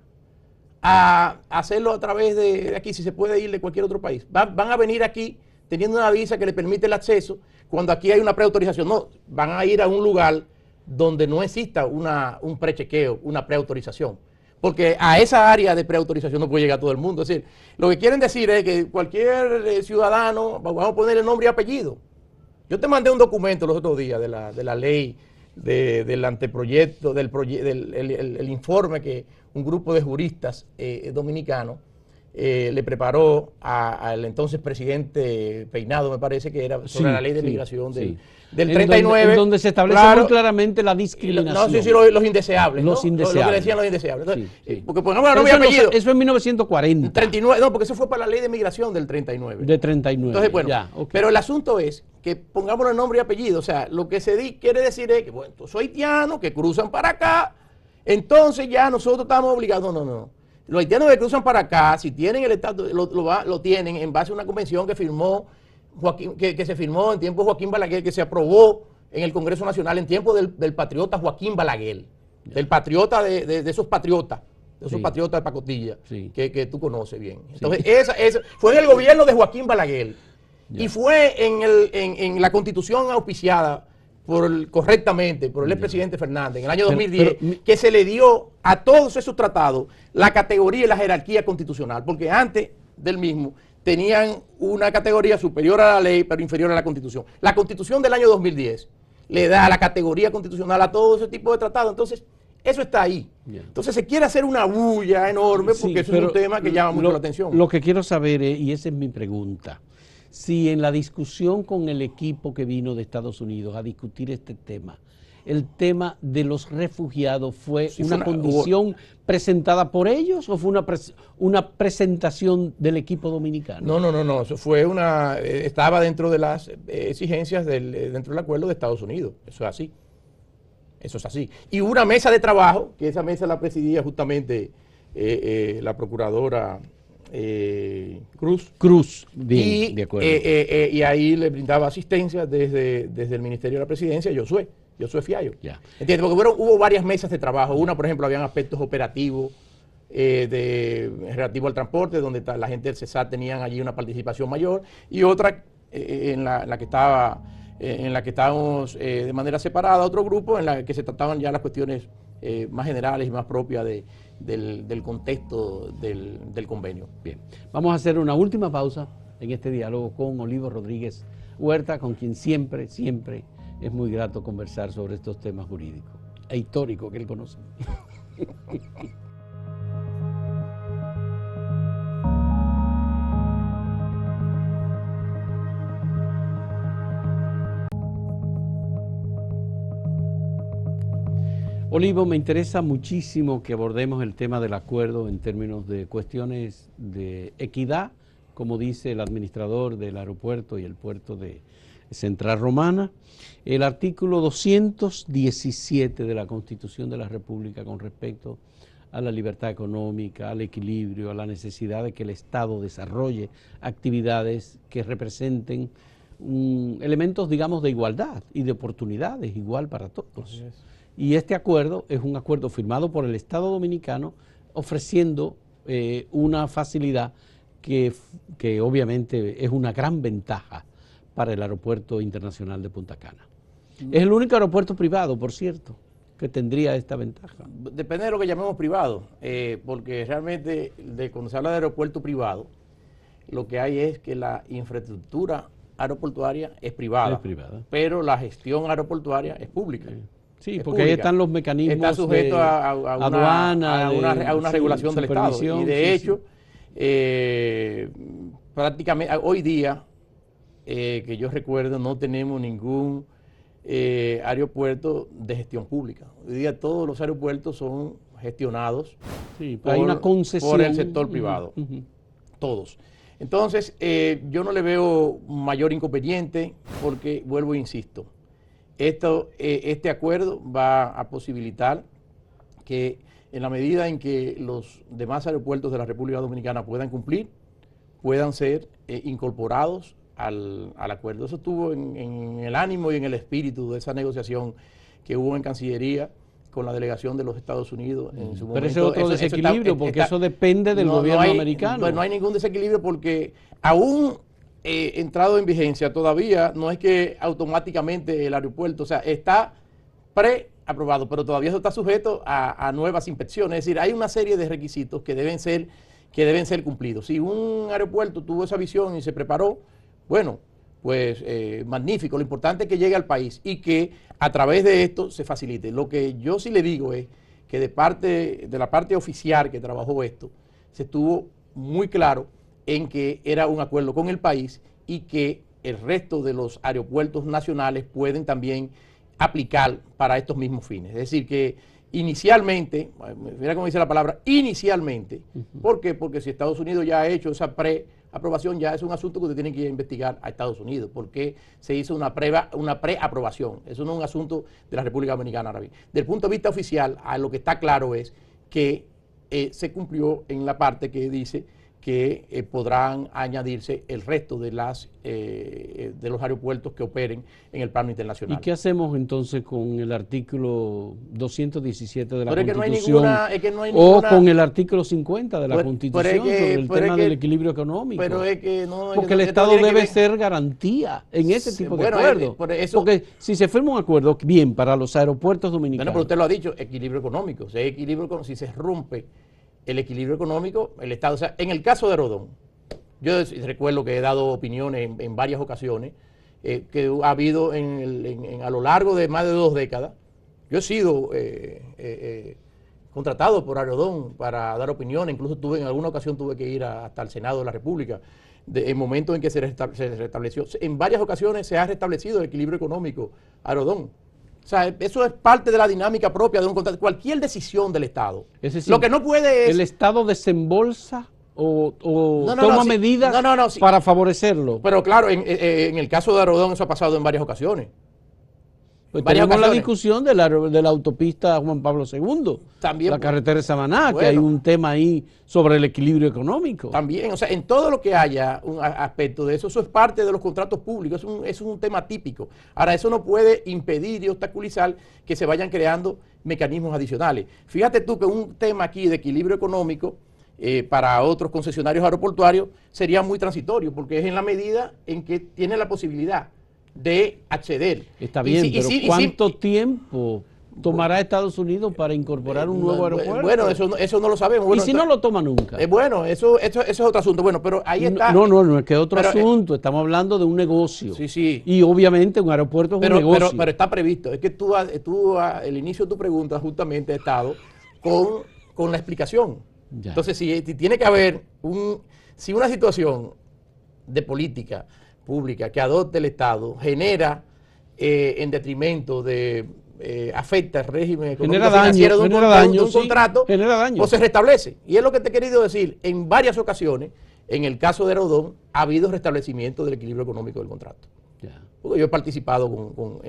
a hacerlo a través de aquí, si se puede ir de cualquier otro país. Van a venir aquí teniendo una visa que le permite el acceso cuando aquí hay una preautorización. No, van a ir a un lugar donde no exista un prechequeo, una preautorización. Porque a esa área de preautorización no puede llegar todo el mundo. Es decir, lo que quieren decir es que cualquier ciudadano, vamos a ponerle nombre y apellido. Yo te mandé un documento los otros días de la ley, del anteproyecto, el informe que un grupo de juristas dominicanos le preparó al entonces presidente Peinado, me parece que era, sobre la ley de migración del 39. En donde se establece muy claramente la discriminación. Los indeseables. Los indeseables. Lo que decían los indeseables. Entonces, porque pongamos la nombre y apellido. Eso en 1940. 39, no, porque eso fue para la ley de migración del 39. De 39. Entonces, bueno, pero el asunto es que pongamos el nombre y apellido. O sea, lo que quiere decir es que, bueno, son haitianos que cruzan para acá, entonces ya nosotros estamos obligados. No. Los haitianos que cruzan para acá, si tienen el estatus, lo tienen en base a una convención que firmó que se firmó en tiempo de Joaquín Balaguer, que se aprobó en el Congreso Nacional en tiempo del patriota Joaquín Balaguer, del patriota de esos patriotas, patriotas de pacotilla, que tú conoces bien. Entonces, esa fue en el gobierno de Joaquín Balaguer y fue en la Constitución auspiciada correctamente por el expresidente Fernández en el año 2010, que se le dio a todos esos tratados la categoría y la jerarquía constitucional, porque antes del mismo tenían una categoría superior a la ley, pero inferior a la Constitución. La Constitución del año 2010 le da la categoría constitucional a todo ese tipo de tratados. Entonces, eso está ahí. Entonces, se quiere hacer una bulla enorme porque eso es un tema que llama mucho la atención. Lo que quiero saber es, y esa es mi pregunta, si en la discusión con el equipo que vino de Estados Unidos a discutir este tema, el tema de los refugiados fue Sí, una condición presentada por ellos o fue una presentación del equipo dominicano? No, eso fue estaba dentro de las exigencias dentro del acuerdo de Estados Unidos, eso es así. Eso es así. Y hubo una mesa de trabajo, que esa mesa la presidía justamente la procuradora Cruz. Cruz, bien, de acuerdo. Y ahí le brindaba asistencia desde el Ministerio de la Presidencia, Josué Fiallo. Ya. ¿Entiendes? Porque hubo varias mesas de trabajo. Una, por ejemplo, habían aspectos operativos relativo al transporte, donde la gente del CESAR tenían allí una participación mayor, y otra en la que estábamos de manera separada, otro grupo en la que se trataban ya las cuestiones más generales y más propias del contexto del convenio. Bien, vamos a hacer una última pausa en este diálogo con Olivo Rodríguez Huerta, con quien siempre es muy grato conversar sobre estos temas jurídicos e históricos que él conoce. Olivo, me interesa muchísimo que abordemos el tema del acuerdo en términos de cuestiones de equidad, como dice el administrador del aeropuerto y el puerto de Central Romana, el artículo 217 de la Constitución de la República con respecto a la libertad económica, al equilibrio, a la necesidad de que el Estado desarrolle actividades que representen elementos, digamos, de igualdad y de oportunidades igual para todos. Y este acuerdo es un acuerdo firmado por el Estado Dominicano ofreciendo una facilidad que obviamente es una gran ventaja para el Aeropuerto Internacional de Punta Cana. Es el único aeropuerto privado, por cierto, que tendría esta ventaja. Depende de lo que llamemos privado, porque realmente cuando se habla de aeropuerto privado, lo que hay es que la infraestructura aeroportuaria es privada, pero la gestión aeroportuaria es pública. Sí, porque ahí están los mecanismos. Está sujeto a aduana, a una regulación del Estado. Y de hecho, prácticamente hoy día, que yo recuerdo, no tenemos ningún aeropuerto de gestión pública. Hoy día todos los aeropuertos son gestionados hay una concesión por el sector privado. Todos. Entonces, yo no le veo mayor inconveniente porque, vuelvo e insisto, este acuerdo va a posibilitar que en la medida en que los demás aeropuertos de la República Dominicana puedan cumplir, puedan ser incorporados al acuerdo. Eso estuvo en el ánimo y en el espíritu de esa negociación que hubo en Cancillería con la delegación de los Estados Unidos en su momento. Pero ese es otro desequilibrio, porque eso depende del gobierno americano. Pues no hay ningún desequilibrio porque aún entrado en vigencia todavía no es que automáticamente el aeropuerto, o sea, está preaprobado, pero todavía eso está sujeto a nuevas inspecciones. Es decir, hay una serie de requisitos que deben ser cumplidos. Si un aeropuerto tuvo esa visión y se preparó, bueno, pues magnífico. Lo importante es que llegue al país y que a través de esto se facilite. Lo que yo sí le digo es que de la parte oficial que trabajó esto, se estuvo muy claro en que era un acuerdo con el país y que el resto de los aeropuertos nacionales pueden también aplicar para estos mismos fines. Es decir, que inicialmente, mira cómo dice la palabra, inicialmente, ¿por qué? Porque si Estados Unidos ya ha hecho esa preaprobación, ya es un asunto que usted tiene que ir a investigar a Estados Unidos, porque se hizo una preaprobación. Eso no es un asunto de la República Dominicana ahora bien. Del punto de vista oficial, lo que está claro es que se cumplió en la parte que dice que podrán añadirse el resto de los aeropuertos que operen en el plano internacional. ¿Y qué hacemos entonces con el artículo 217 de la Constitución? O con el artículo 50 de la Constitución sobre el tema del equilibrio económico. Porque el Estado debe ser garantía en ese tipo de acuerdos. Porque si se firma un acuerdo, bien, para los aeropuertos dominicanos. Bueno, pero usted lo ha dicho, equilibrio económico. Si se rompe el equilibrio económico, el Estado, o sea, en el caso de Rodón, yo recuerdo que he dado opiniones en varias ocasiones, que ha habido a lo largo de más de 2 décadas, yo he sido contratado por Aerodón para dar opiniones, incluso en alguna ocasión tuve que ir hasta el Senado de la República, en momentos en que se restableció, en varias ocasiones se ha restablecido el equilibrio económico Aerodón. O sea, eso es parte de la dinámica propia de un contrato. Cualquier decisión del Estado. Es decir, lo que no puede es... ¿el Estado desembolsa o no, toma sí, medidas sí. para favorecerlo? Pero claro, en el caso de Arodón eso ha pasado en varias ocasiones. Pues tenemos la discusión de la autopista Juan Pablo II, también, la carretera de Samaná, bueno, que hay un tema ahí sobre el equilibrio económico. También, o sea, en todo lo que haya un aspecto de eso, eso es parte de los contratos públicos, es un tema típico. Ahora, eso no puede impedir y obstaculizar que se vayan creando mecanismos adicionales. Fíjate tú que un tema aquí de equilibrio económico para otros concesionarios aeroportuarios sería muy transitorio, porque es en la medida en que tiene la posibilidad de acceder. Está bien, pero ¿cuánto tiempo tomará Estados Unidos para incorporar un nuevo aeropuerto? Bueno, eso no lo sabemos. Bueno, ¿y si no lo toma nunca? Bueno, eso es otro asunto. Bueno, pero ahí está. No es que es otro asunto. Estamos hablando de un negocio. Sí, sí. Y obviamente un aeropuerto es un negocio. Pero está previsto. Es que tú el inicio de tu pregunta justamente ha estado con la explicación. Ya. Entonces, si tiene que haber si una situación de política pública que adopte el Estado genera en detrimento de afecta el régimen económico financiero de un contrato, pues se restablece. Y es lo que te he querido decir, en varias ocasiones, en el caso de Arodón, ha habido restablecimiento del equilibrio económico del contrato. Ya. Porque yo he participado con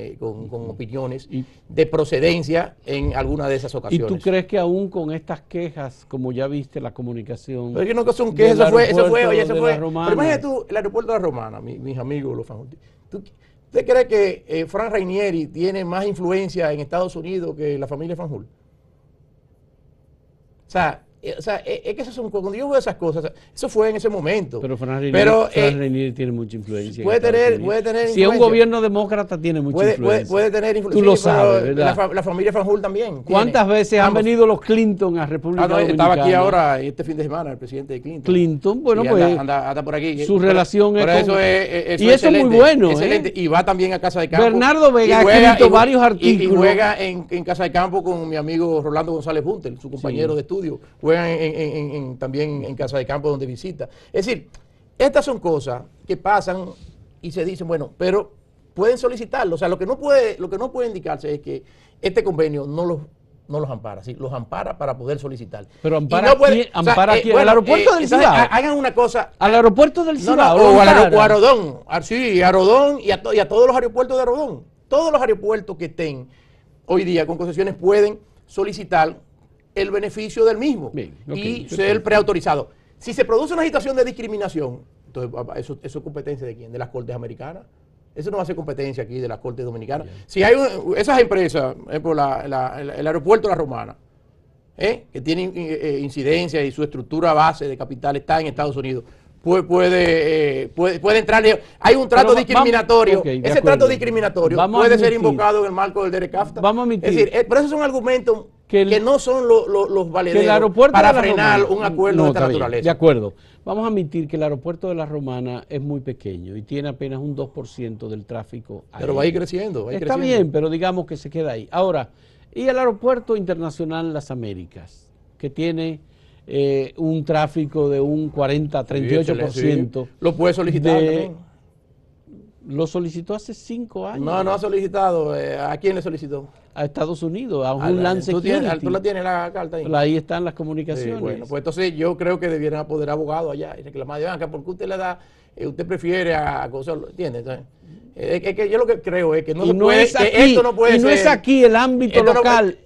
opiniones de procedencia en alguna de esas ocasiones. ¿Y tú crees que aún con estas quejas, como ya viste la comunicación? Pero es que no son quejas, eso fue. Pero imagínate tú, el aeropuerto de la Romana, mis amigos los fanjultis. ¿Usted cree que Frank Rainieri tiene más influencia en Estados Unidos que la familia Fanjul? O sea, es que eso son, cuando yo veo esas cosas, eso fue en ese momento. Pero Frank Rainieri tiene mucha influencia. Puede tener influencia. Si es un gobierno demócrata, tiene mucha influencia. Puede tener influencia. Tú lo sabes, ¿verdad? La familia Fanjul también. ¿Cuántas veces han venido los Clinton a República Dominicana? Estaba aquí ahora, este fin de semana, el presidente de Clinton. Bueno, pues anda por aquí. Su relación es con... Y eso es muy bueno. Excelente. Y va también a Casa de Campo. Bernardo Vega ha escrito varios artículos. Y juega en Casa de Campo con mi amigo Rolando González Bunter, su compañero de estudio. Juega también en Casa de Campo donde visita. Es decir, estas son cosas que pasan y se dicen, bueno, pero pueden solicitarlo. O sea, lo que no puede indicarse es que este convenio no los ampara, ¿sí? Los ampara para poder solicitar. Pero ampara aquí, al aeropuerto del Cibao. Hagan una cosa. Al aeropuerto del Cibao. O a Arodón. Sí, Arodón y a todos los aeropuertos de Arodón. Todos los aeropuertos que estén hoy día con concesiones pueden solicitar el beneficio del mismo y ser preautorizado. Si se produce una situación de discriminación, entonces eso es competencia de quién, de las Cortes Americanas. Eso no va a ser competencia aquí de las Cortes Dominicanas. Si hay esas empresas, por ejemplo, el aeropuerto de La Romana, que tiene incidencia y su estructura base de capital está en Estados Unidos, puede entrar. Hay un trato discriminatorio. Ese trato discriminatorio puede ser invocado en el marco del DERECAFTA. Vamos a admitir. Es decir, pero esos son argumentos que no son los valederos para frenar un acuerdo de esta naturaleza. De acuerdo. Vamos a admitir que el aeropuerto de La Romana es muy pequeño y tiene apenas un 2% del tráfico aéreo. Pero va a ir creciendo. Está bien, pero digamos que se queda ahí. Ahora, y el aeropuerto internacional Las Américas, que tiene un tráfico de un 40-38%. Sí. Lo puede solicitar también. Lo solicitó hace 5 años. No ha solicitado. ¿A quién le solicitó? A Estados Unidos, a Homeland Security. ¿Tú la tienes la carta ahí? Ahí están las comunicaciones. Bueno, pues entonces yo creo que debieran apoderar abogados allá y reclamar, porque usted le da, usted prefiere a cosas, ¿entiendes? Entonces, es que yo lo que creo es que no se puede, esto no puede ser. Y no es aquí el ámbito local,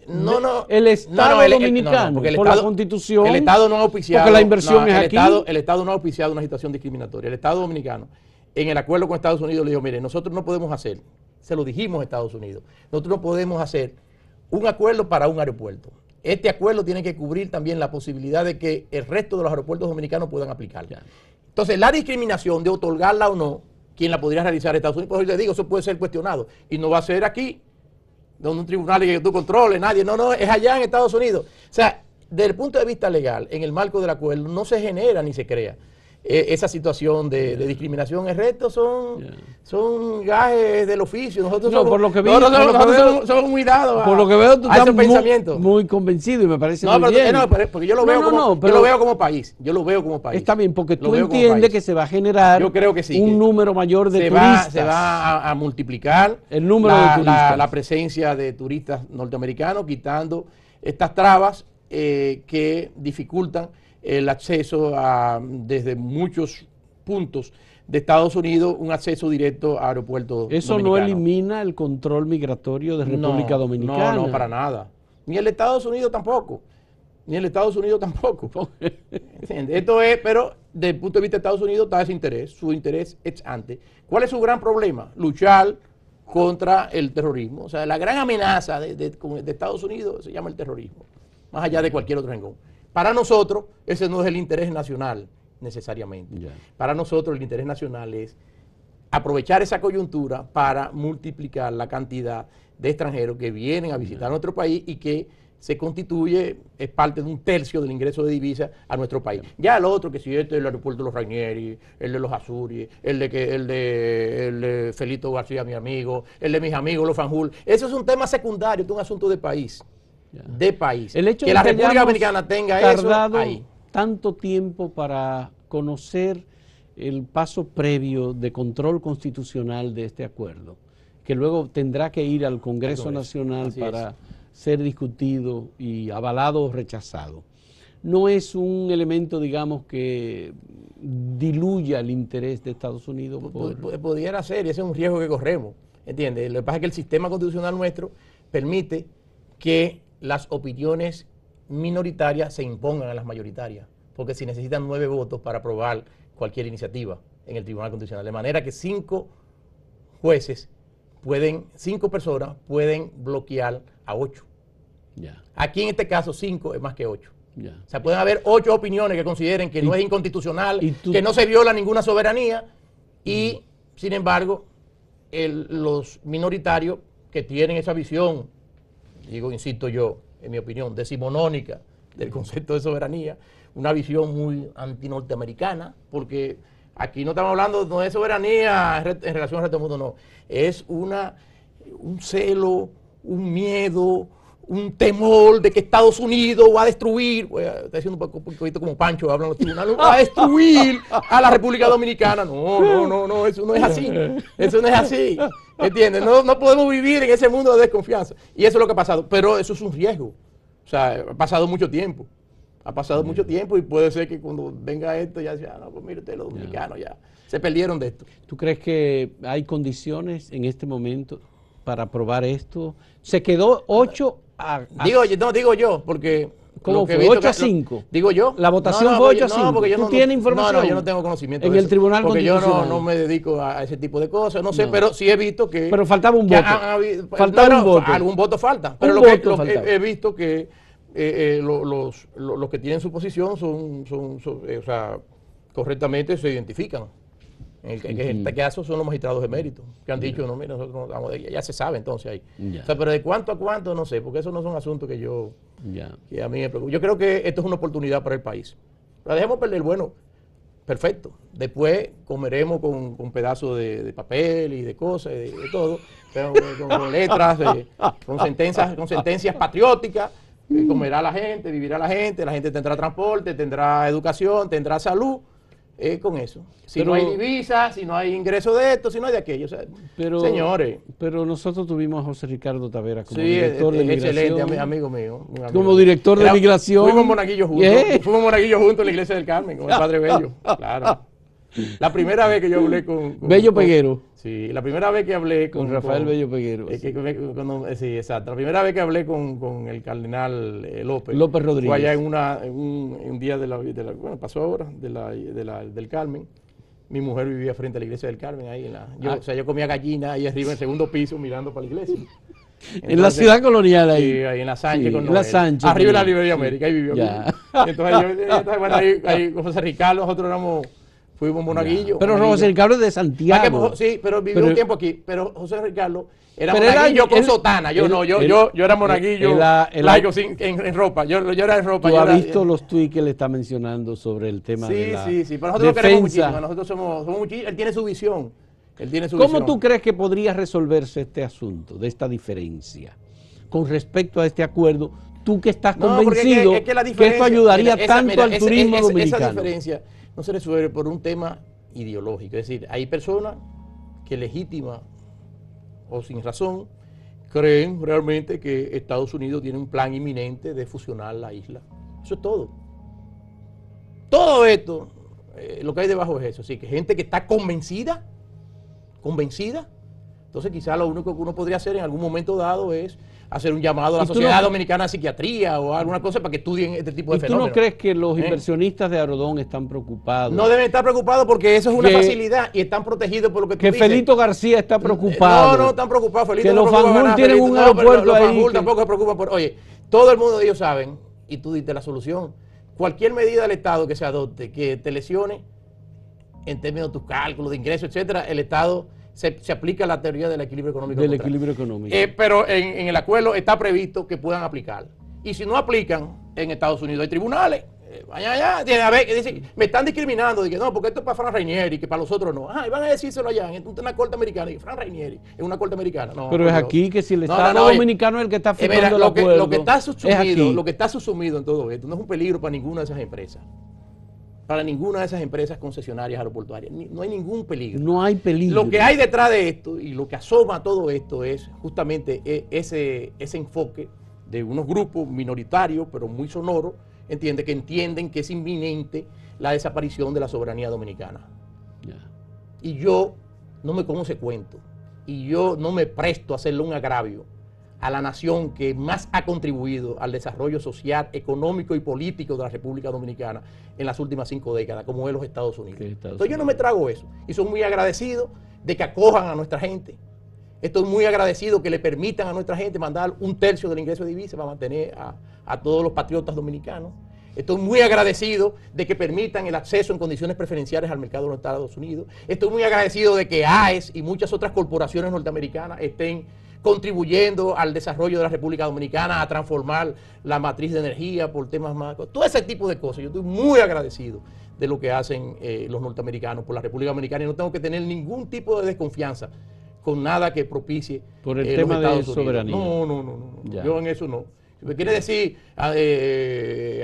el Estado dominicano, por la Constitución. El Estado no ha auspiciado. Porque la inversión es aquí. El Estado no ha auspiciado una situación discriminatoria. El Estado dominicano, en el acuerdo con Estados Unidos, le dijo, mire, nosotros no podemos hacer, se lo dijimos a Estados Unidos, nosotros no podemos hacer un acuerdo para un aeropuerto. Este acuerdo tiene que cubrir también la posibilidad de que el resto de los aeropuertos dominicanos puedan aplicarla. Entonces, la discriminación de otorgarla o no, ¿quién la podría realizar? Estados Unidos. Por eso le digo, eso puede ser cuestionado. Y no va a ser aquí, donde un tribunal que tú controles, nadie. No, es allá en Estados Unidos. O sea, desde el punto de vista legal, en el marco del acuerdo, no se genera ni se crea esa situación de discriminación. El resto son gajes del oficio. Nosotros somos, por lo que somos muy dados por lo que veo, tú a esos estás pensamientos. muy convencido y me parece No, muy bien. Porque yo lo veo yo lo veo como país. Yo lo veo como país. Está bien, porque tú entiendes que se va a generar yo creo que sí, un número mayor de turistas. Se va a multiplicar el número de turistas. La presencia de turistas norteamericanos, quitando estas trabas que dificultan el acceso desde muchos puntos de Estados Unidos, un acceso directo a aeropuertos Eso dominicanos. no elimina el control migratorio de República Dominicana. No, para nada. Ni el de Estados Unidos tampoco. Esto es, pero desde el punto de vista de Estados Unidos está ese interés, su interés ex ante. ¿Cuál es su gran problema? Luchar contra el terrorismo. O sea, la gran amenaza de Estados Unidos se llama el terrorismo, más allá de cualquier otro renglón. Para nosotros, ese no es el interés nacional necesariamente. Para nosotros el interés nacional es aprovechar esa coyuntura para multiplicar la cantidad de extranjeros que vienen a visitar nuestro país y que se constituye, es parte de 1/3 del ingreso de divisas a nuestro país. Ya el otro, que si este es el aeropuerto de los Rainieri, el de los Azuri, el de Felito García, mi amigo, el de mis amigos, los Fanjul, eso es un tema secundario, es un asunto de país. De país. El hecho que de la República Dominicana tenga eso ahí. Tanto tiempo para conocer el paso previo de control constitucional de este acuerdo, que luego tendrá que ir al Congreso Nacional para ser discutido y avalado o rechazado. No es un elemento, digamos, que diluya el interés de Estados Unidos. Pudiera ser, y ese es un riesgo que corremos, ¿entiendes? Lo que pasa es que el sistema constitucional nuestro permite que las opiniones minoritarias se impongan a las mayoritarias, porque si necesitan 9 votos para aprobar cualquier iniciativa en el Tribunal Constitucional, de manera que 5 personas pueden bloquear a 8. Aquí en este caso 5 es más que 8. O sea, pueden haber 8 opiniones que consideren que no es inconstitucional, que no se viola ninguna soberanía y, sin embargo, los minoritarios que tienen esa visión, insisto yo, en mi opinión, decimonónica del concepto de soberanía, una visión muy antinorteamericana, porque aquí no estamos hablando no de soberanía en relación al resto del mundo, no, es un celo, un miedo, un temor de que Estados Unidos va a destruir, está diciendo un poquito como Pancho, hablan los tribunales, va a destruir a la República Dominicana. No, eso no es así, ¿entiendes? No podemos vivir en ese mundo de desconfianza, y eso es lo que ha pasado, pero eso es un riesgo, o sea, ha pasado mucho tiempo y puede ser que cuando venga esto ya sea, no, pues mire usted, los dominicanos ya se perdieron de esto. ¿Tú crees que hay condiciones en este momento para aprobar esto? Se quedó 8 a... Digo yo, porque... ¿Cómo fue? 8 a 5. Digo yo. La votación fue 8 a 5. Porque ¿Tú tienes información? No, yo no tengo conocimiento en el Tribunal Constitucional. Porque yo no me dedico a ese tipo de cosas, no sé, pero sí he visto que... Pero faltaba un voto. Faltaba un voto. Algún voto falta. Pero he visto que los que tienen su posición o sea, correctamente se identifican. En este caso son los magistrados de mérito, que han dicho, no, mira, nosotros no damos de ella, ya se sabe entonces ahí. O sea, pero de cuánto a cuánto, no sé, porque esos no son asuntos que a mí me preocupan. Yo creo que esto es una oportunidad para el país. La dejemos perder, bueno, perfecto. Después comeremos con pedazos de papel y de cosas, de todo, pero con letras, con sentencias patrióticas, comerá la gente, vivirá la gente tendrá transporte, tendrá educación, tendrá salud. Con eso. Si no hay divisas, si no hay ingreso de esto, si no hay de aquello. O sea, señores. Pero nosotros tuvimos a José Ricardo Tavera como director de migración. Excelente, amigo mío. Como director de migración. Fuimos monaguillos juntos en la iglesia del Carmen, con el Padre Bello. Claro. La primera vez que yo hablé con Bello Peguero. Sí, la primera vez que hablé con Rafael Bello Peguero. Sí, exacto. La primera vez que hablé con el cardenal López Rodríguez. Fue allá en un día bueno, pasó ahora, del Carmen. Mi mujer vivía frente a la iglesia del Carmen, ahí o sea, yo comía gallina ahí arriba en el segundo piso mirando para la iglesia. Entonces, en la ciudad colonial ahí. Sí, ahí en la Sánchez. Sí, en la Sánchez. Arriba de la Librería América, ahí vivió. Entonces, bueno, ahí con José Ricardo, nosotros fuimos monaguillos. Pero José Ricardo es de Santiago. Sí, pero vivió un tiempo aquí. Pero José Ricardo era pero monaguillo con sotana. Yo era monaguillo laico en ropa. Yo era en ropa. ¿Tú has visto los tuits que le está mencionando sobre el tema de la Sí. Pero nosotros lo queremos muchísimo. Nosotros somos muchísimos. Él tiene su visión. ¿Cómo tú crees que podría resolverse este asunto, de esta diferencia, con respecto a este acuerdo? Tú que estás convencido que esto ayudaría tanto al turismo dominicano. Esa diferencia no se resuelve por un tema ideológico. Es decir, hay personas que legítima o sin razón creen realmente que Estados Unidos tiene un plan inminente de fusionar la isla. Eso es todo. Todo esto, lo que hay debajo es eso. Así que gente que está convencida, entonces quizás lo único que uno podría hacer en algún momento dado es hacer un llamado a la Sociedad Dominicana de Psiquiatría o alguna cosa para que estudien este tipo de fenómenos. ¿Tú no crees que los inversionistas de Arodón están preocupados? No deben estar preocupados porque eso es una facilidad y están protegidos por lo que tú dices. Que Felito García está preocupado. No están preocupados. Felito que los Fanjul tienen un aeropuerto ahí. Los Fanjul tampoco se preocupan por... Oye, todo el mundo de ellos saben, y tú diste la solución, cualquier medida del Estado que se adopte, que te lesione en términos de tus cálculos de ingresos, etcétera, el Estado... Se aplica la teoría del equilibrio económico. Del equilibrio económico. Pero en el acuerdo está previsto que puedan aplicar. Y si no aplican, en Estados Unidos hay tribunales. Vayan allá, a ver, que dicen, me están discriminando. Dicen, no, porque esto es para Fran Rainieri, que para los otros no. Y van a decírselo allá, en una corte americana. Y Fran Rainieri es una corte americana. No, pero es aquí que si el Estado dominicano es el que está firmando el acuerdo. Lo que está subsumido en todo esto no es un peligro para ninguna de esas empresas. Para ninguna de esas empresas concesionarias aeroportuarias. No hay ningún peligro. No hay peligro. Lo que hay detrás de esto y lo que asoma a todo esto es justamente ese enfoque de unos grupos minoritarios, pero muy sonoros, que entienden que es inminente la desaparición de la soberanía dominicana. Y yo no me como ese cuento. Y yo no me presto a hacerle un agravio a la nación que más ha contribuido al desarrollo social, económico y político de la República Dominicana en las últimas 5 décadas, como es los Estados Unidos. Entonces yo no me trago eso. Y soy muy agradecido de que acojan a nuestra gente. Estoy muy agradecido que le permitan a nuestra gente mandar 1/3 del ingreso de divisa para mantener a todos los patriotas dominicanos. Estoy muy agradecido de que permitan el acceso en condiciones preferenciales al mercado de los Estados Unidos. Estoy muy agradecido de que AES y muchas otras corporaciones norteamericanas estén contribuyendo al desarrollo de la República Dominicana, a transformar la matriz de energía por temas más... Todo ese tipo de cosas. Yo estoy muy agradecido de lo que hacen los norteamericanos por la República Dominicana y no tengo que tener ningún tipo de desconfianza con nada que propicie por el tema de soberanía. No. Yo en eso no. Si me quiere decir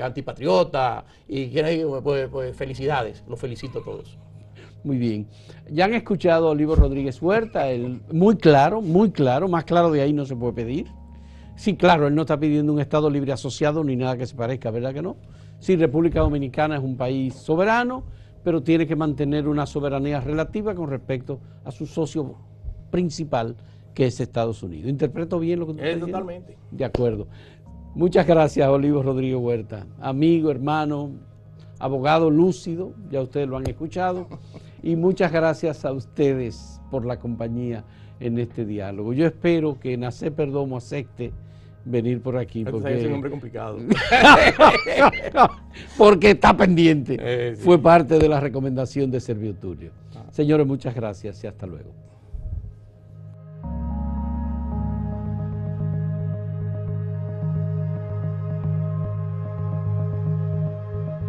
antipatriota y quiere, pues felicidades, los felicito a todos. Muy bien. Ya han escuchado a Olivo Rodríguez Huerta, muy claro, más claro de ahí no se puede pedir. Sí, claro, él no está pidiendo un Estado libre asociado ni nada que se parezca, ¿verdad que no? Sí, República Dominicana es un país soberano, pero tiene que mantener una soberanía relativa con respecto a su socio principal, que es Estados Unidos. ¿Interpreto bien lo que tú estás diciendo? Totalmente. De acuerdo. Muchas gracias, Olivo Rodríguez Huerta. Amigo, hermano, abogado lúcido, ya ustedes lo han escuchado. Y muchas gracias a ustedes por la compañía en este diálogo. Yo espero que Nacé Perdomo acepte venir por aquí. Porque es un hombre complicado. Porque está pendiente. Sí. Fue parte de la recomendación de Servio Tulio. Señores, muchas gracias y hasta luego.